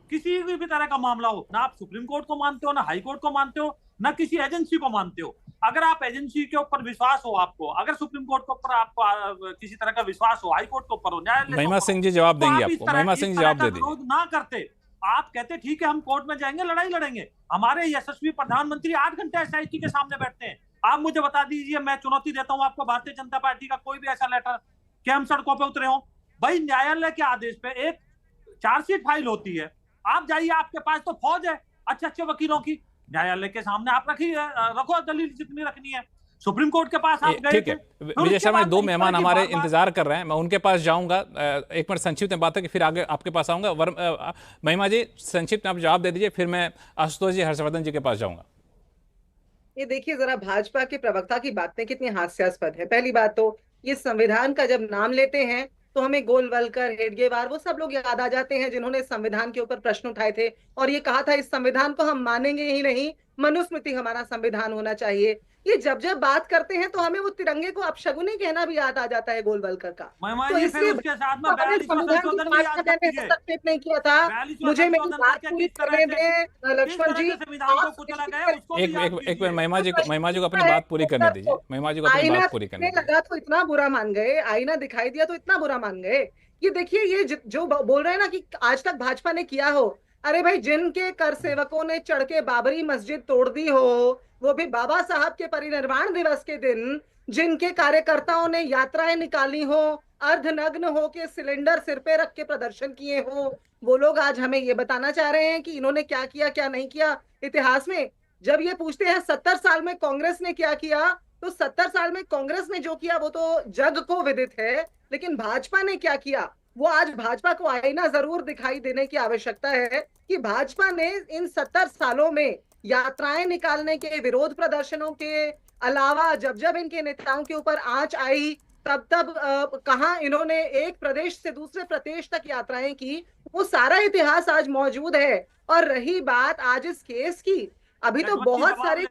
किसी भी तरह का मामला हो, ना आप सुप्रीम कोर्ट को मानते हो, ना हाई कोर्ट को मानते हो, ना किसी एजेंसी को मानते हो। अगर आप एजेंसी के ऊपर विश्वास हो आपको, अगर सुप्रीम कोर्ट के ऊपर आपको किसी तरह का विश्वास हो, हाई कोर्ट के ऊपर हो, न्यायालय, महिमा सिंह जी जवाब देंगे आपको। महिमा सिंह जवाब दे दीजिए। ना करते, आप कहते ठीक है हम कोर्ट में जाएंगे, लड़ाई लड़ेंगे। हमारे यशस्वी प्रधानमंत्री 8 घंटे एसआईटी के सामने बैठते हैं। आप मुझे बता दीजिए, मैं चुनौती देता हूं आपको, भारतीय जनता पार्टी का कोई भी ऐसा लेटर कि हम सड़कों पे उतरे हो। भाई न्यायालय के आदेश पे एक चार्जशीट फाइल होती है, आप जाइए, आपके पास तो फौज है अच्छे वकीलों की, न्यायालय के सामने आप रखो दलील जितनी रखनी है। सुप्रीम कोर्ट के पास आप गए। ठीक है विजय शर्मा, 2 मेहमान हमारे इंतजार कर रहे हैं, मैं उनके पास जाऊंगा। एक मिनट संक्षिप्त में बात है कि फिर आगे आपके पास आऊंगा। महिमा जी संक्षिप्त में आप जवाब दे दीजिए, फिर मैं आशुतोष जी, हर्षवर्धन जी के पास जाऊंगा। ये देखिए जरा, भाजपा के प्रवक्ता की बातें कितनी हास्यास्पद है। पहली बात तो ये संविधान का जब नाम लेते हैं तो हमें गोलवलकर, हेडगेवार, वो सब लोग याद आ जाते हैं जिन्होंने संविधान के ऊपर प्रश्न उठाए थे और ये कहा था इस संविधान को हम मानेंगे ही नहीं, मनुस्मृति हमारा संविधान होना चाहिए। ये जब जब बात करते हैं तो हमें वो तिरंगे को अपशगुनी कहना भी याद आ जाता है गोलवलकर का। महिमा तो जी, फिर इसलिए उसके साथ में हमें 42वां संविधान की संशोधन भी बात याद में मैंने रखिए। हस्तक्षेप नहीं किया था। 42वां मुझे मेरी संशोधन बात करके पूरी किस तरह करने से दें लक्ष्मण जी। संविधान को आप कुचला गया, उसको भी याद एक मिनट कीजिए। महिमा जी को अपनी बात पूरी करने दीजिए। महिमा जी को अपनी आईना बात पूरी करने दिखने दीजिए। लगा तो इतना बुरा मान गए, आईना दिखाई दिया तो इतना बुरा मान गए। ये देखिए, ये जो बोल रहे हैं ना कि आज तक भाजपा ने किया हो, अरे भाई जिनके कर सेवकों ने चढ़ के बाबरी मस्जिद तोड़ दी हो, वो भी बाबा साहब के परिनिर्वाण दिवस के दिन, जिनके कार्यकर्ताओं ने यात्राएं निकाली हो, अर्धनग्न हो के सिलेंडर सिर पे रख के प्रदर्शन किए हो, वो लोग आज हमें ये बताना चाह रहे हैं कि इन्होंने क्या किया क्या नहीं किया इतिहास में। जब ये पूछते हैं 70 साल में कांग्रेस ने क्या किया, तो 70 साल में कांग्रेस ने जो किया वो तो जग को विदित है, लेकिन भाजपा ने क्या किया वो आज भाजपा को आईना जरूर दिखाई देने की आवश्यकता है कि भाजपा ने इन 70 सालों में यात्राएं निकालने के, विरोध प्रदर्शनों के अलावा जब जब इनके नेताओं के ऊपर आंच आई तब तब कहां इन्होंने एक प्रदेश से दूसरे प्रदेश तक यात्राएं की, वो सारा इतिहास आज मौजूद है। और रही बात आज इस केस की, अभी तो बहुत सारे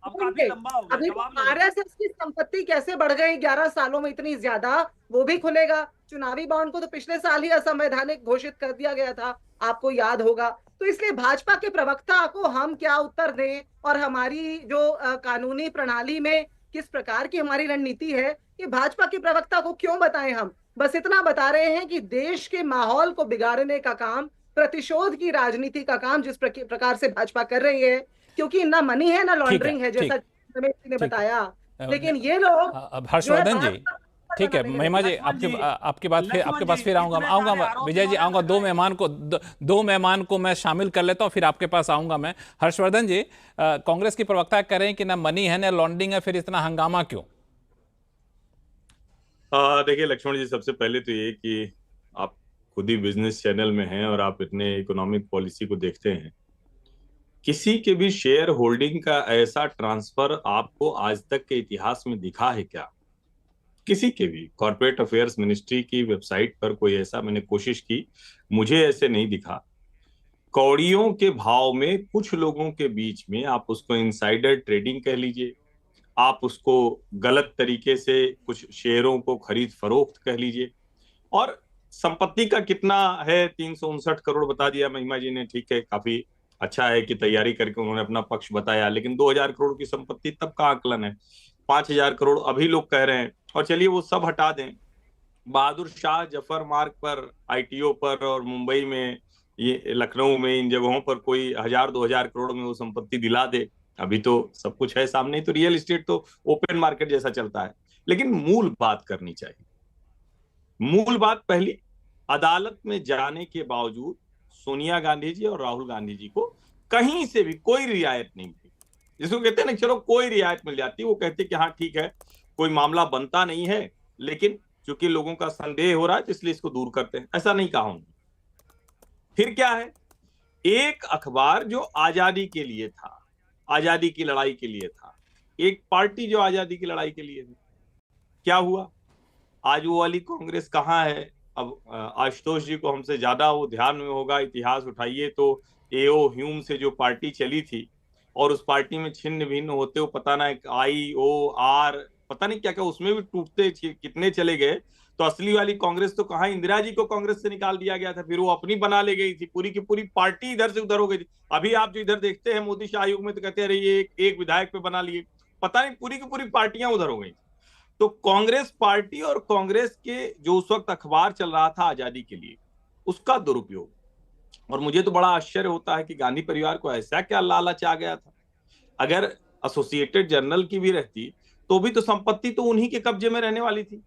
अभी आरएसएस की संपत्ति कैसे बढ़ गई 11 सालों में इतनी ज्यादा, वो भी खुलेगा। चुनावी बॉन्ड को तो पिछले साल ही असंवैधानिक घोषित कर दिया गया था, आपको याद होगा। तो इसलिए भाजपा के प्रवक्ता को हम क्या उत्तर दें और हमारी जो कानूनी प्रणाली में किस प्रकार की हमारी रणनीति है, कि भाजपा के प्रवक्ता को क्यों बताएं। हम बस इतना बता रहे हैं कि देश के माहौल को बिगाड़ने का काम, प्रतिशोध की राजनीति का काम जिस प्रकार से भाजपा कर रही है, क्योंकि ना मनी है ना लॉन्ड्रिंग है जैसा रमेश जी ने बताया, लेकिन ये लोग अब हर्षवर्धन जी, ठीक है महिमा जी, आपकी बात फिर आपके पास फिर आऊंगा विजय जी, आऊंगा। दो मेहमान को मैं शामिल कर लेता हूं, फिर आपके पास आऊंगा मैं। हर्षवर्धन जी, कांग्रेस की प्रवक्ता कह रहे हैं कि ना मनी है ना लॉन्ड्रिंग है, फिर इतना हंगामा क्यों? देखिए लक्ष्मण जी, सबसे पहले तो ये कि आप खुद ही बिजनेस चैनल में हैं और आप इतने इकोनॉमिक पॉलिसी को देखते हैं। किसी के भी शेयर होल्डिंग का ऐसा ट्रांसफर आपको आज तक के इतिहास में दिखा है क्या? किसी के भी कॉर्पोरेट अफेयर्स मिनिस्ट्री की वेबसाइट पर कोई ऐसा, मैंने कोशिश की, मुझे ऐसे नहीं दिखा। कौड़ियों के भाव में कुछ लोगों के बीच में, आप उसको इनसाइडर ट्रेडिंग कह लीजिए, आप उसको गलत तरीके से कुछ शेयरों को खरीद फरोख्त कह लीजिए, और संपत्ति का कितना है 359 करोड़ बता दिया महिमा जी ने, ठीक है, काफी अच्छा है कि तैयारी करके उन्होंने अपना पक्ष बताया, लेकिन 2000 करोड़ की संपत्ति तब का आकलन है, 5000 करोड़ अभी लोग कह रहे हैं। और चलिए वो सब हटा दें, बहादुर शाह जफर मार्ग पर, आईटीओ पर और मुंबई में, ये लखनऊ में, इन जगहों पर कोई 1000-2000 करोड़ में वो संपत्ति दिला दे, अभी तो सब कुछ है सामने। तो रियल एस्टेट तो ओपन मार्केट जैसा चलता है, लेकिन मूल बात करनी चाहिए। मूल बात पहली, अदालत में जाने के बावजूद सोनिया गांधी जी और राहुल गांधी जी को कहीं से भी कोई रियायत नहीं मिली। जिसको कहते हैं ना, चलो कोई रियायत मिल जाती, वो कहते कि हाँ ठीक है, कोई मामला बनता नहीं है, लेकिन चूंकि लोगों का संदेह हो रहा है तो इसलिए इसको दूर करते हैं, ऐसा नहीं कहा उन्होंने। फिर क्या है, एक अखबार जो आजादी के लिए था, आजादी की लड़ाई के लिए था, एक पार्टी जो आजादी की लड़ाई के लिए थी, क्या हुआ? आज वो वाली कांग्रेस कहाँ है? अब आशुतोष जी को हमसे ज्यादा वो ध्यान में होगा, इतिहास उठाइए तो एओ ह्यूम से जो पार्टी चली थी और उस पार्टी में छिन्न भिन्न होते हो, पता ना IOR पता नहीं क्या क्या, उसमें भी टूटते कितने चले गए। तो असली वाली कांग्रेस तो कहाँ, इंदिरा जी को कांग्रेस से निकाल दिया गया था, फिर वो अपनी बना ले गई थी, पूरी की पूरी पार्टी इधर से उधर हो गई थी। अभी आप जो इधर देखते हैं मोदी शाह युग में, तो कहते रहिए एक विधायक पे बना लिए, पता नहीं पूरी की पूरी पार्टियां उधर हो गई। तो कांग्रेस पार्टी और कांग्रेस के जो उस वक्त अखबार चल रहा था आजादी के लिए, उसका दुरुपयोग। और मुझे तो बड़ा आश्चर्य होता है कि गांधी परिवार को ऐसा क्या लालच आ गया था। अगर एसोसिएटेड जर्नल की भी रहती तो भी तो संपत्ति तो उन्हीं के कब्जे में रहने वाली थी।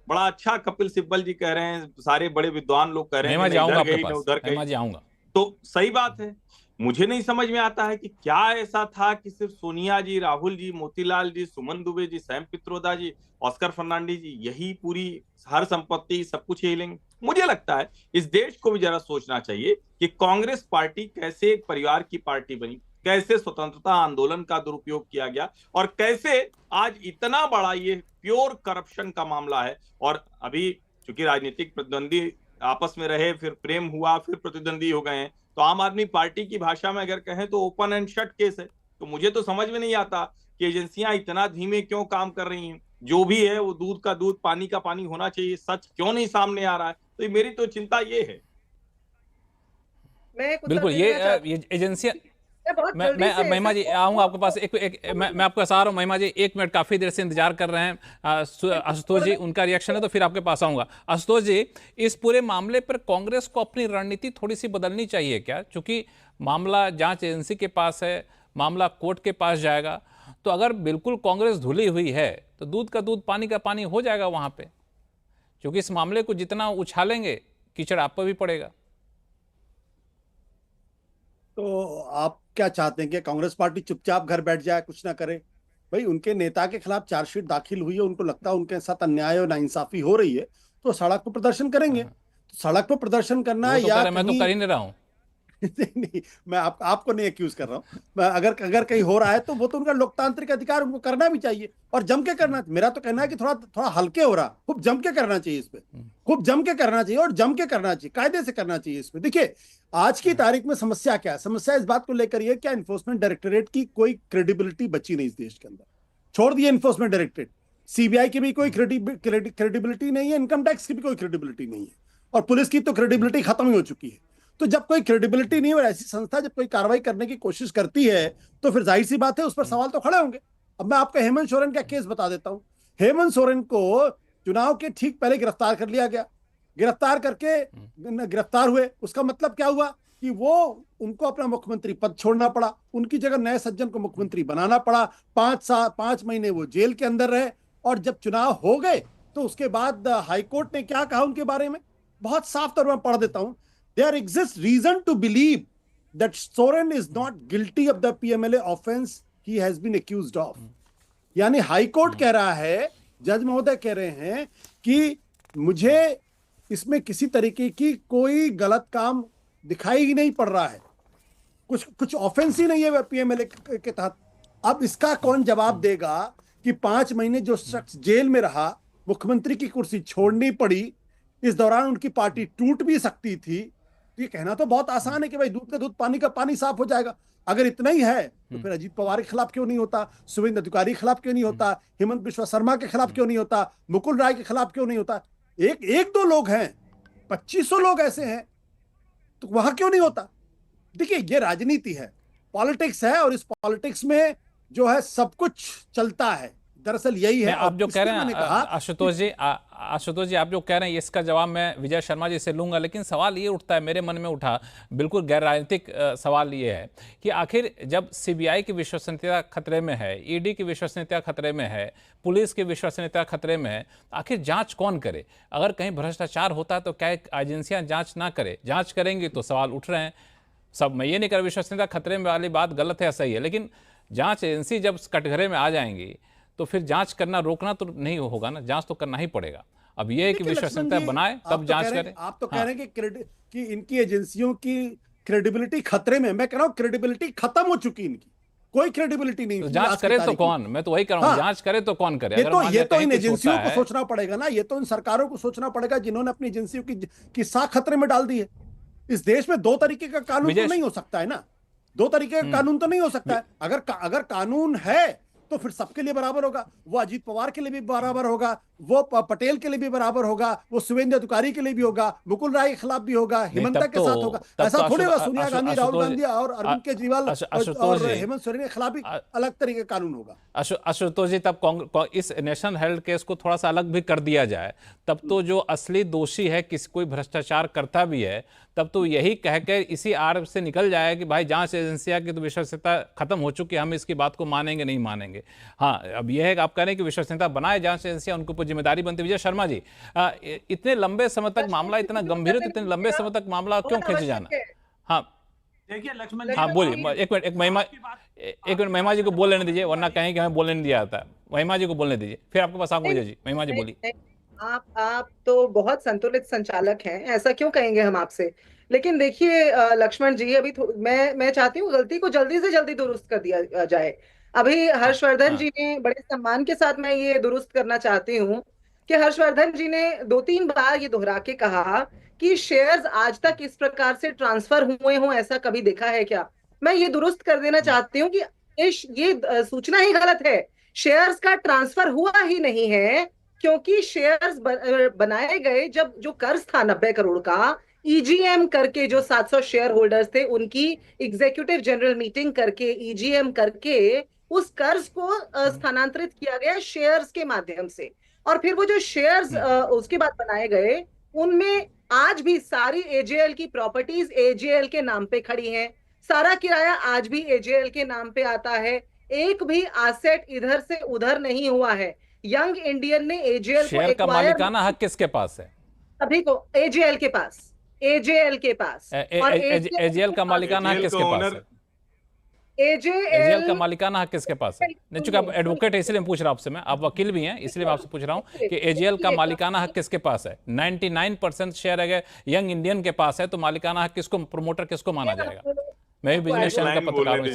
बड़ा अच्छा कपिल सिब्बल जी कह रहे हैं, सारे बड़े विद्वान लोग कह रहे हैं इधर गई ना उधर गई, तो सही बात है। मुझे नहीं समझ में आता है कि क्या ऐसा था कि सिर्फ सोनिया जी, राहुल जी, मोतीलाल जी, सुमन दुबे जी, सैम पित्रोदा जी, ऑस्कर फर्नांडिस जी, यही पूरी हर संपत्ति सब कुछ यही लेंगे? मुझे लगता है इस देश को भी जरा सोचना चाहिए कि कांग्रेस पार्टी कैसे एक परिवार की पार्टी बनी, कैसे स्वतंत्रता आंदोलन का दुरुपयोग किया गया, और कैसे आज इतना बड़ा ये प्योर करप्शन का मामला है। और अभी चूंकि राजनीतिक प्रतिद्वंदी आपस में रहे, फिर प्रेम हुआ, फिर प्रतिद्वंदी हो गए हैं, तो आम आदमी पार्टी की भाषा में अगर कहें तो ओपन एंड शट केस है। तो मुझे तो समझ में नहीं आता कि एजेंसियां इतना धीमे क्यों काम कर रही हैं। जो भी है वो दूध का दूध पानी का पानी होना चाहिए, सच क्यों नहीं सामने आ रहा है? तो ये मेरी तो चिंता ये है। मैं एक उत्तर बिल्कुल देना चाहती ये एजेंसियां बहुत मैं जल्दी से महिमा जी आऊंगा आपके पास। मैं आपके पास आ रहा हूँ महिमा जी, 1 मिनट, काफी देर से इंतजार कर रहे हैं आशुतोष जी, उनका रिएक्शन है तो फिर आपके पास आऊंगा। आशुतोष जी, इस पूरे मामले पर कांग्रेस को अपनी रणनीति थोड़ी सी बदलनी चाहिए क्या? क्योंकि मामला जांच एजेंसी के पास है, मामला कोर्ट के पास जाएगा, तो अगर बिल्कुल कांग्रेस धुली हुई है तो दूध का दूध पानी का पानी हो जाएगा वहां पे, क्योंकि इस मामले को जितना उछालेंगे कीचड़ आप पर भी पड़ेगा। तो आप क्या चाहते हैं कि कांग्रेस पार्टी चुपचाप घर बैठ जाए, कुछ ना करे? भाई, उनके नेता के खिलाफ चार्जशीट दाखिल हुई है, उनको लगता है उनके साथ अन्याय और नाइंसाफी हो रही है, तो सड़क पर प्रदर्शन करेंगे। तो सड़क पर प्रदर्शन करना है या मैं तो कर ही नहीं रहा हूं। नहीं, मैं आपको नहीं एक्यूज कर रहा हूं। अगर कहीं हो रहा है तो वो तो उनका लोकतांत्रिक अधिकार, उनको करना भी चाहिए और जम के करना। मेरा तो कहना है कि थोड़ा हल्के हो रहा, खूब जम के करना चाहिए इस पे, खूब जम के करना चाहिए और जम के करना चाहिए, कायदे से करना चाहिए इस पे। देखिए, आज की तारीख में समस्या क्या है? समस्या इस बात को लेकर ये, क्या इन्फोर्समेंट डायरेक्टोरेट की कोई क्रेडिबिलिटी बची नहीं इस देश के अंदर। छोड़ दिए इन्फोर्समेंट डायरेक्टोरेट, सीबीआई की भी कोई क्रेडिबिलिटी नहीं है, इनकम टैक्स की भी कोई क्रेडिबिलिटी नहीं है, और पुलिस की तो क्रेडिबिलिटी खत्म ही हो चुकी है। तो जब कोई क्रेडिबिलिटी नहीं और ऐसी संस्था जब कोई कार्रवाई करने की कोशिश करती है तो फिर जाहिर सी बात है उस पर सवाल तो खड़े होंगे। अब मैं आपको हेमंत सोरेन का केस बता देता हूं। हेमंत सोरेन को चुनाव के ठीक पहले गिरफ्तार कर लिया गया। गिरफ्तार करके गिरफ्तार हुए, उसका मतलब क्या हुआ कि वो उनको अपना मुख्यमंत्री पद छोड़ना पड़ा, उनकी जगह नए सज्जन को मुख्यमंत्री बनाना पड़ा। 5 महीने वो जेल के अंदर रहे, और जब चुनाव हो गए तो उसके बाद हाईकोर्ट ने क्या कहा उनके बारे में, बहुत साफ तौर पर पढ़ देता हूं। There exists reason to believe that Soren is not guilty of the PMLA offense he has been accused of. यानी हाई कोर्ट कह रहा है, जज महोदय कह रहे हैं कि मुझे इसमें किसी तरीके की कोई गलत काम दिखाई ही नहीं पड़ रहा है, कुछ ऑफेंस ही नहीं है पीएमएलए के तहत। अब इसका कौन जवाब देगा कि 5 महीने जो शख्स जेल में रहा, मुख्यमंत्री की कुर्सी छोड़नी पड़ी, इस दौरान उनकी पार्टी टूट भी सकती थी। ये कहना तो बहुत आसान है कि भाई दूध का दूध पानी का पानी साफ हो जाएगा। अगर इतना ही है तो फिर अजीत पवार के खिलाफ क्यों नहीं होता, शुभेंदु अधिकारी के खिलाफ क्यों नहीं होता, हेमंत बिश्वा शर्मा के खिलाफ क्यों नहीं होता, मुकुल राय के खिलाफ क्यों नहीं होता? एक दो लोग हैं, 2500 लोग ऐसे हैं, तो वहां क्यों नहीं होता? देखिए, ये राजनीति है, पॉलिटिक्स है, और इस पॉलिटिक्स में जो है सब कुछ चलता है। दरअसल यही है। आप जो कह रहे हैं आशुतोष जी, आप जो कह रहे हैं इसका जवाब मैं विजय शर्मा जी से लूंगा, लेकिन सवाल ये उठता है, मेरे मन में उठा, बिल्कुल गैर राजनीतिक सवाल ये है कि आखिर जब सीबीआई की विश्वसनीयता खतरे में है, ईडी की विश्वसनीयता खतरे में है, पुलिस की विश्वसनीयता खतरे में है, आखिर जांच कौन करे? अगर कहीं भ्रष्टाचार होता है तो क्या एजेंसियां जांच ना करे? जांच करेंगी तो सवाल उठ रहे हैं सब। मैं ये नहीं कर विश्वसनीयता खतरे में वाली बात गलत है, सही है, लेकिन जांच एजेंसी जब कटघरे में आ जाएंगी तो फिर जांच करना रोकना तो नहीं होगा ना, जांच तो करना ही पड़ेगा। अब ये है कि विश्वसनीयता बनाए तब जांच करें। आप तो कह रहे हैं कि इनकी एजेंसियों की क्रेडिबिलिटी खतरे में। मैं कह रहा हूं क्रेडिबिलिटी खत्म हो चुकी, इनकी कोई क्रेडिबिलिटी नहीं। तो जांच करे तो कौन? मैं तो वही कह रहा हूं, जांच करे तो कौन करे? ये तो इन एजेंसियों को सोचना पड़ेगा ना, ये तो इन सरकारों को सोचना पड़ेगा जिन्होंने अपनी एजेंसियों की साख खतरे में डाल दी है। इस देश में 2 तरीके का कानून तो नहीं हो सकता है ना, 2 तरीके का कानून तो नहीं हो सकता है। अगर कानून है तो फिर सबके लिए बराबर होगा। वो अजीत पवार के लिए भी बराबर होगा, वो पटेल के लिए भी बराबर होगा, वो शुभेंदु अधिकारी के लिए भी होगा, मुकुल राय के खिलाफ भी होगा, हेमंत के साथ होगा। ऐसा थोड़ी होगा सोनिया गांधी, राहुल गांधी और अरविंद केजरीवाल और हेमंत सोरेन के खिलाफ भी अलग तरीके का कानून होगा। आशुतोष जी, तब इस नेशनल हेल्थ केस को थोड़ा सा अलग भी कर दिया जाए, तब तो जो असली दोषी है, किसी कोई भ्रष्टाचार करता भी है, तब तो यही कहकर इसी आड़ से निकल जाए कि भाई जांच एजेंसियां की तो विश्वसनीयता खत्म हो चुकी है, हम इसकी बात को मानेंगे नहीं मानेंगे। हाँ, अब यह है कि आप कह रहे हैं कि विश्वसनीयता बनाए जांच एजेंसियां, उनके ऊपर जिम्मेदारी बनती है। विजय शर्मा जी, इतने लंबे समय तक मामला, इतना गंभीर, इतने लंबे समय तक मामला क्यों खींचे जाना? हाँ देखिए लक्ष्मण जी, हाँ बोलिए, एक मिनट महिमा जी को बोल लेने दीजिए, वरना कहें कि हमें बोलने नहीं दिया जाता। महिमा जी को बोलने दीजिए, फिर आपके पास आऊंगा। विजय जी, महिमा जी बोलिए। आप तो बहुत संतुलित संचालक हैं, ऐसा क्यों कहेंगे हम आपसे? लेकिन देखिए लक्ष्मण जी, अभी मैं चाहती हूँ गलती को जल्दी से जल्दी दुरुस्त कर दिया जाए। अभी हर्षवर्धन जी ने, बड़े सम्मान के साथ मैं ये दुरुस्त करना चाहती हूँ कि हर्षवर्धन जी ने 2-3 बार ये दोहरा के कहा कि शेयर्स आज तक इस प्रकार से ट्रांसफर हुए हों, ऐसा कभी देखा है क्या? मैं ये दुरुस्त कर देना चाहती हूँ कि ये सूचना ही गलत है। शेयर्स का ट्रांसफर हुआ ही नहीं है, क्योंकि शेयर्स बनाए गए जब जो कर्ज था 90 करोड़ का, ईजीएम करके जो 700 शेयर होल्डर्स थे उनकी एग्जीक्यूटिव जनरल मीटिंग करके ईजीएम करके उस कर्ज को स्थानांतरित किया गया शेयर्स के माध्यम से। और फिर वो जो शेयर्स उसके बाद बनाए गए, उनमें आज भी सारी एजेएल की प्रॉपर्टीज एजेएल के नाम पे खड़ी हैं, सारा किराया आज भी एजेएल के नाम पे आता है, एक भी एसेट इधर से उधर नहीं हुआ है। यंग इंडियन ने एजेएल को शेयर का मालिकाना हक किसके पास है? सभी को, एजेएल के पास, एजेएल के पास। और एजेएल का मालिकाना हक किसके पास है? एजेएल का मालिकाना हक किसके पास है? नहीं, चूंकि आप एडवोकेट है इसलिए मैं पूछ रहा हूं आपसे, मैं आप वकील भी हैं इसलिए मैं आपसे पूछ रहा हूं कि एजेएल का मालिकाना हक किसके पास है? 99% शेयर अगर यंग इंडियन के पास है तो मालिकाना हक किसको, प्रोमोटर किसको माना जाएगा? मैं भी बिजनेस चैनल का पत्रकार हूं,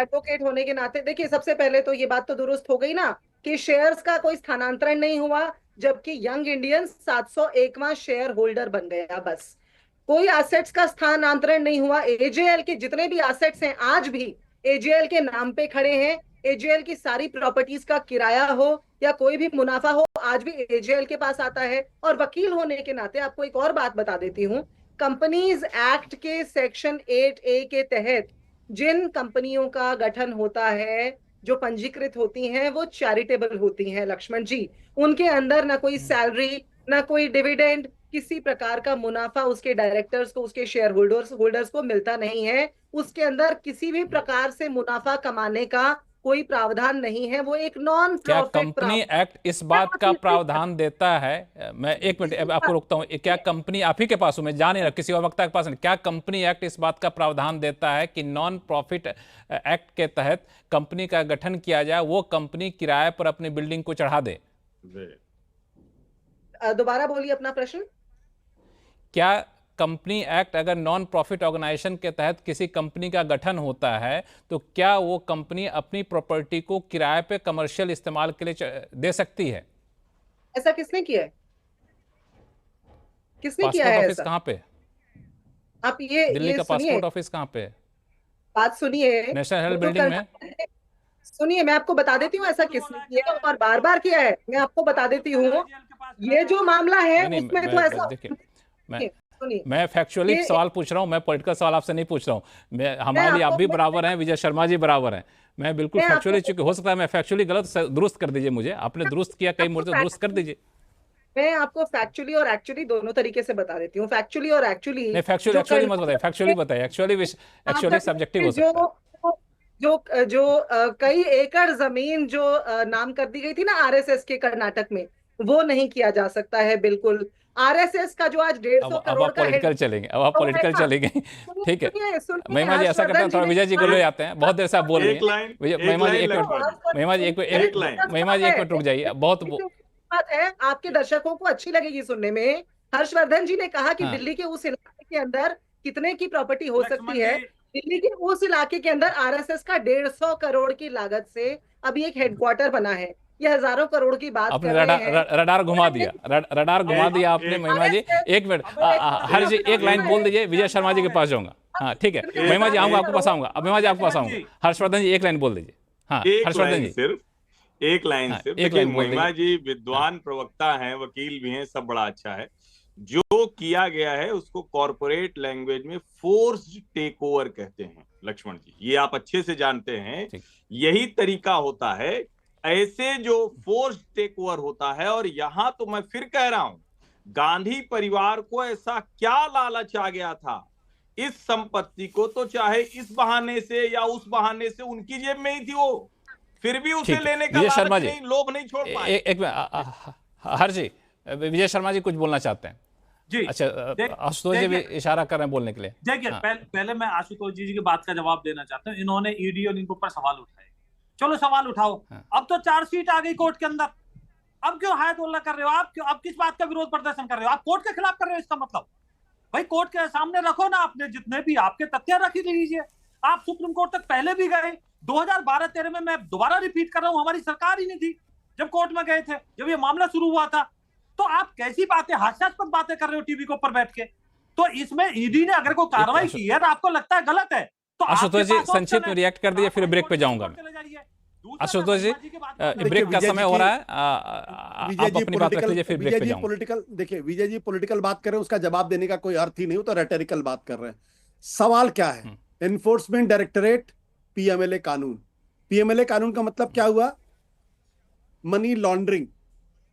एडवोकेट होने के नाते देखिए, सबसे पहले तो ये बात तो दुरुस्त हो गई ना कि शेयर्स का कोई स्थानांतरण नहीं हुआ, जबकि यंग इंडियन 701वां शेयर होल्डर बन गया। बस कोई एसेट्स का स्थानांतरण नहीं हुआ। एजेएल के जितने भी एसेट्स हैं आज भी एजेएल के नाम पे खड़े हैं। एजेएल की सारी प्रॉपर्टीज का किराया हो या कोई भी मुनाफा हो आज भी एजेएल के पास आता है। और वकील होने के नाते आपको एक और बात बता देती हूँ, कंपनीज एक्ट के सेक्शन 8A के तहत जिन कंपनियों का गठन होता है, जो पंजीकृत होती हैं, वो चैरिटेबल होती हैं लक्ष्मण जी। उनके अंदर ना कोई सैलरी, ना कोई डिविडेंड, किसी प्रकार का मुनाफा उसके डायरेक्टर्स को, उसके शेयर होल्डर्स को मिलता नहीं है। उसके अंदर किसी भी प्रकार से मुनाफा कमाने का कोई प्रावधान नहीं है। वो एक नॉन क्या प्रॉफिट कंपनी एक्ट इस बात का प्रावधान देता है? मैं एक मिनट आपको रोकता हूं, क्या कंपनी आप ही के पास हूं, मैं जान नहीं रहा किसी और वक्ता के पास नहीं, क्या कंपनी एक्ट इस बात का प्रावधान देता है कि नॉन प्रॉफिट एक्ट के तहत कंपनी का गठन किया जाए, वो कंपनी किराए पर अपनी बिल्डिंग को चढ़ा दे? दोबारा बोलिए अपना प्रश्न। क्या कंपनी एक्ट अगर नॉन प्रॉफिट ऑर्गेनाइजेशन के तहत किसी कंपनी का गठन होता है तो क्या वो कंपनी अपनी प्रॉपर्टी को किराए पे कमर्शियल इस्तेमाल के लिए दे सकती है? ऐसा किसने किया है? किसने किया है पासपोर्ट ऑफिस ऐसा? कहाँ पे? आप ये दिल्ली का सुनिए, पासपोर्ट ऑफिस कहाँ पे? बात सुनिए, नेशनल हेल्थ वो तो बिल्डिंग में। सुनिए, मैं आपको बता देती हूँ ऐसा किसने किया और बार बार किया है। मैं आपको बता देती हूँ, ये जो मामला है उसमें तो ऐसा, देखिए मैं फैक्चुअली सवाल पूछ रहा हूं, मैं पॉलिटिकल सवाल आपसे नहीं पूछ रहा हूं। मैं हमारे लिए आप भी बराबर हैं, विजय शर्मा जी बराबर हैं। मैं बिल्कुल फैक्चुअली, चूंकि हो सकता है मैं फैक्चुअली गलत, दुरुस्त कर दीजिए मुझे, आपने दुरुस्त किया कई मोर्चे, दुरुस्त कर दीजिए। मैं आपको फैक्चुअली और एक्चुअली दोनों तरीके से बता देती हूँ। फैक्चुअली और एक्चुअली नहीं, फैक्चुअली मत बताइए, फैक्चुअली बताइए। एक्चुअली सब्जेक्टिव हो सकता है। जो कई एकड़ जमीन जो नाम कर दी गई थी ना आरएसएस के कर्नाटक में, वो नहीं किया जा सकता है बिल्कुल। आरएसएस का जो आज 150 करोड़ का पॉलिटिकल चलेंगे, अब आप पॉलिटिकल चलेंगे, ठीक है। महिमा जी ऐसा करते हैं, थोड़ा विजय जी को ले आते हैं, बहुत देर से आप बोल रहे हैं। महिमा जी एक मिनट रुक जाइए, बहुत बात है आपके दर्शकों को अच्छी लगेगी सुनने में। हर्षवर्धन जी ने कहा कि दिल्ली के उस इलाके के अंदर कितने की प्रॉपर्टी हो सकती है। दिल्ली के उस इलाके के अंदर आरएसएस का 150 करोड़ की लागत से अभी एक हेडक्वार्टर बना है। ये हजारों करोड़ की बात आपने रडार घुमा दिया, रडार घुमा दिया आपने। महिमा जी एक मिनट, हर जी एक लाइन बोल दीजिए, विजय शर्मा जी के पास जाऊंगा। हाँ ठीक है, महिमा जी आऊंगा, आपको पास आऊंगा। अब महिमा जी आपके पास आऊंगा। हर्षवर्धन जी एक लाइन बोल दीजिए। हाँ हर्षवर्धन जी सिर्फ एक लाइन हाँ, सिर्फ। एक लाइन बोल महिमा जी विद्वान प्रवक्ता हैं, वकील भी हैं, सब बड़ा अच्छा है। जो किया गया है उसको कॉर्पोरेट लैंग्वेज में फोर्स्ड टेक ओवर कहते हैं लक्ष्मण जी, ये आप अच्छे से जानते हैं। यही तरीका होता है, ऐसे जो फोर्स्ड टेक ओवर होता है। और यहां तो मैं फिर कह रहा हूं, गांधी परिवार को ऐसा क्या लालच आ गया था इस संपत्ति को, तो चाहे इस बहाने से या उस बहाने से उनकी जेब में ही थी वो, फिर भी उसे लेने का लालच नहीं, लोभ नहीं छोड़ पाए। एक हर जी, विजय शर्मा जी कुछ बोलना चाहते हैं जी। अच्छा, आशुतोष जी भी इशारा कर रहे हैं बोलने के लिए। देखिए पहले मैं आशुतोष जी की बात का जवाब देना चाहता हूँ। इन्होंने ईडी और इनके ऊपर सवाल उठाए, चलो सवाल उठाओ। अब तो चार्जशीट आ गई कोर्ट के अंदर, अब क्यों हाय तोल्ला कर रहे हो आप? क्यों अब किस बात का विरोध प्रदर्शन कर रहे हो? आप कोर्ट के खिलाफ कर रहे हो, इसका मतलब भाई कोर्ट के सामने रखो ना, आपने जितने भी आपके तथ्य रख लीजिए। आप सुप्रीम कोर्ट तक पहले भी गए, 2012-13 में, मैं दोबारा रिपीट कर रहा हूं, हमारी सरकार ही नहीं थी जब कोर्ट में गए थे, जब ये मामला शुरू हुआ था। तो आप कैसी बातें, हास्यास्पद बातें कर रहे हो टीवी के ऊपर बैठ के। तो इसमें ईडी ने अगर कोई कार्रवाई की है तो आपको लगता है गलत है, तो आशुतोष जी आपके पास संक्षिप्त option में है। रिएक्ट कर दिए, आप फिर हाई ब्रेक पे कोर्ट जाऊंगा मैं। चले जाइए। दूसरा आशुतोष जी, मैं वर्मा की बात करूं। ब्रेक का विजय समय जी हो रहा की- है, आप अपनी बात रख लीजिए, फिर ब्रेक विजय पे जी जाऊंगा। पॉलिटिकल, देखिए विजय जी पॉलिटिकल बात कर रहे हैं, उसका जवाब देने का कोई अर्थ ही नहीं, वो तो रेटोरिकल बात कर रहे हैं। सवाल क्या है? एनफोर्समेंट डायरेक्टरेट, पीएमएलए कानून। पीएमएलए कानून का मतलब क्या हुआ? Money laundering.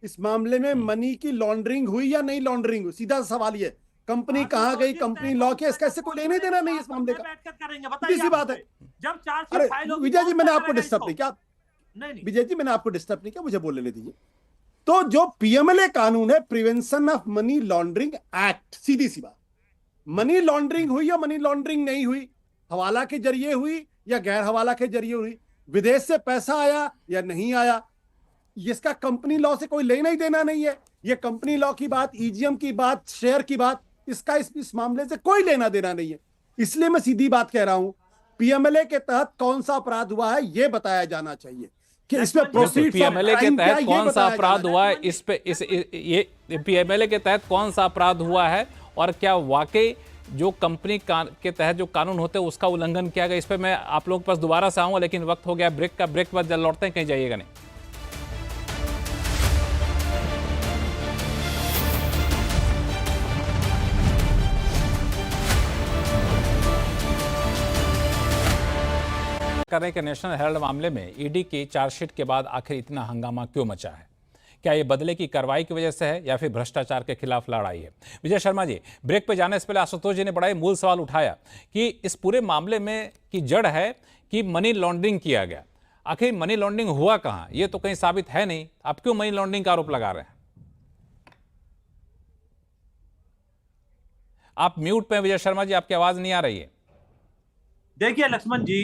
इस मामले में मनी की लॉन्ड्रिंग हुई या नहीं लॉन्ड्रिंग हुई, सीधा सवाल ये। कंपनी कहां गई, कंपनी लॉ के, इसका इससे कोई लेने देना नहीं इस मामले का, सीधी सी बात है। जब चार्जशीट अरे फाइल होगी, विजय जी, कौन मैंने तय आपको करेगा डिस्टर्ब इसको? नहीं किया। नहीं विजय जी, मैंने आपको डिस्टर्ब नहीं किया, मुझे बोलने दीजिए। तो जो पीएमएलए कानून है, prevention of money laundering act, सीधी सी बात। मनी लॉन्ड्रिंग हुई या मनी लॉन्ड्रिंग नहीं हुई, हवाला के जरिए हुई या गैर हवाला के जरिए हुई, विदेश से पैसा आया या नहीं आया, इसका कंपनी लॉ से कोई लेना ही देना नहीं है। ये कंपनी लॉ की बात, ईजीएम की बात, शेयर की बात, इसका इस मामले से कोई लेना देना नहीं है। इसलिए मैं सीधी बात कह रहा हूं, पीएमएलए के तहत कौन सा अपराध हुआ है ये बताया जाना चाहिए कि इसमें प्रोसीड्स पीएमएलए के तहत कौन सा अपराध हुआ है, इस पे ये पीएमएलए के तहत कौन सा अपराध हुआ है, और क्या वाकई जो कंपनी के तहत जो कानून होते हैं उसका उल्लंघन किया गया, इस पे मैं आप लोगों के पास दोबारा से आऊंगा, लेकिन वक्त हो गया ब्रेक का। ब्रेक के बाद लौटते हैं, कहीं जाइएगा नहीं। कर रहे हैं कि नेशनल हेराल्ड मामले में ईडी की चार्जशीट के बाद आखिर इतना हंगामा क्यों मचा है? क्या ये बदले की कार्रवाई की वजह से है या फिर भ्रष्टाचार के खिलाफ लड़ाई है? विजय शर्मा जी, ब्रेक पे जाने से पहले आशुतोष जी ने बड़ा ही मूल सवाल उठाया कि इस पूरे मामले में की जड़ है कि मनी लॉन्ड्रिंग किया गया। आखिर मनी लॉन्ड्रिंग हुआ कहां, ये तो कहीं साबित है नहीं, आप क्यों मनी लॉन्ड्रिंग का आरोप लगा रहे हैं? आप म्यूट पे, विजय शर्मा जी आपकी आवाज नहीं आ रही है। देखिए लक्ष्मण जी,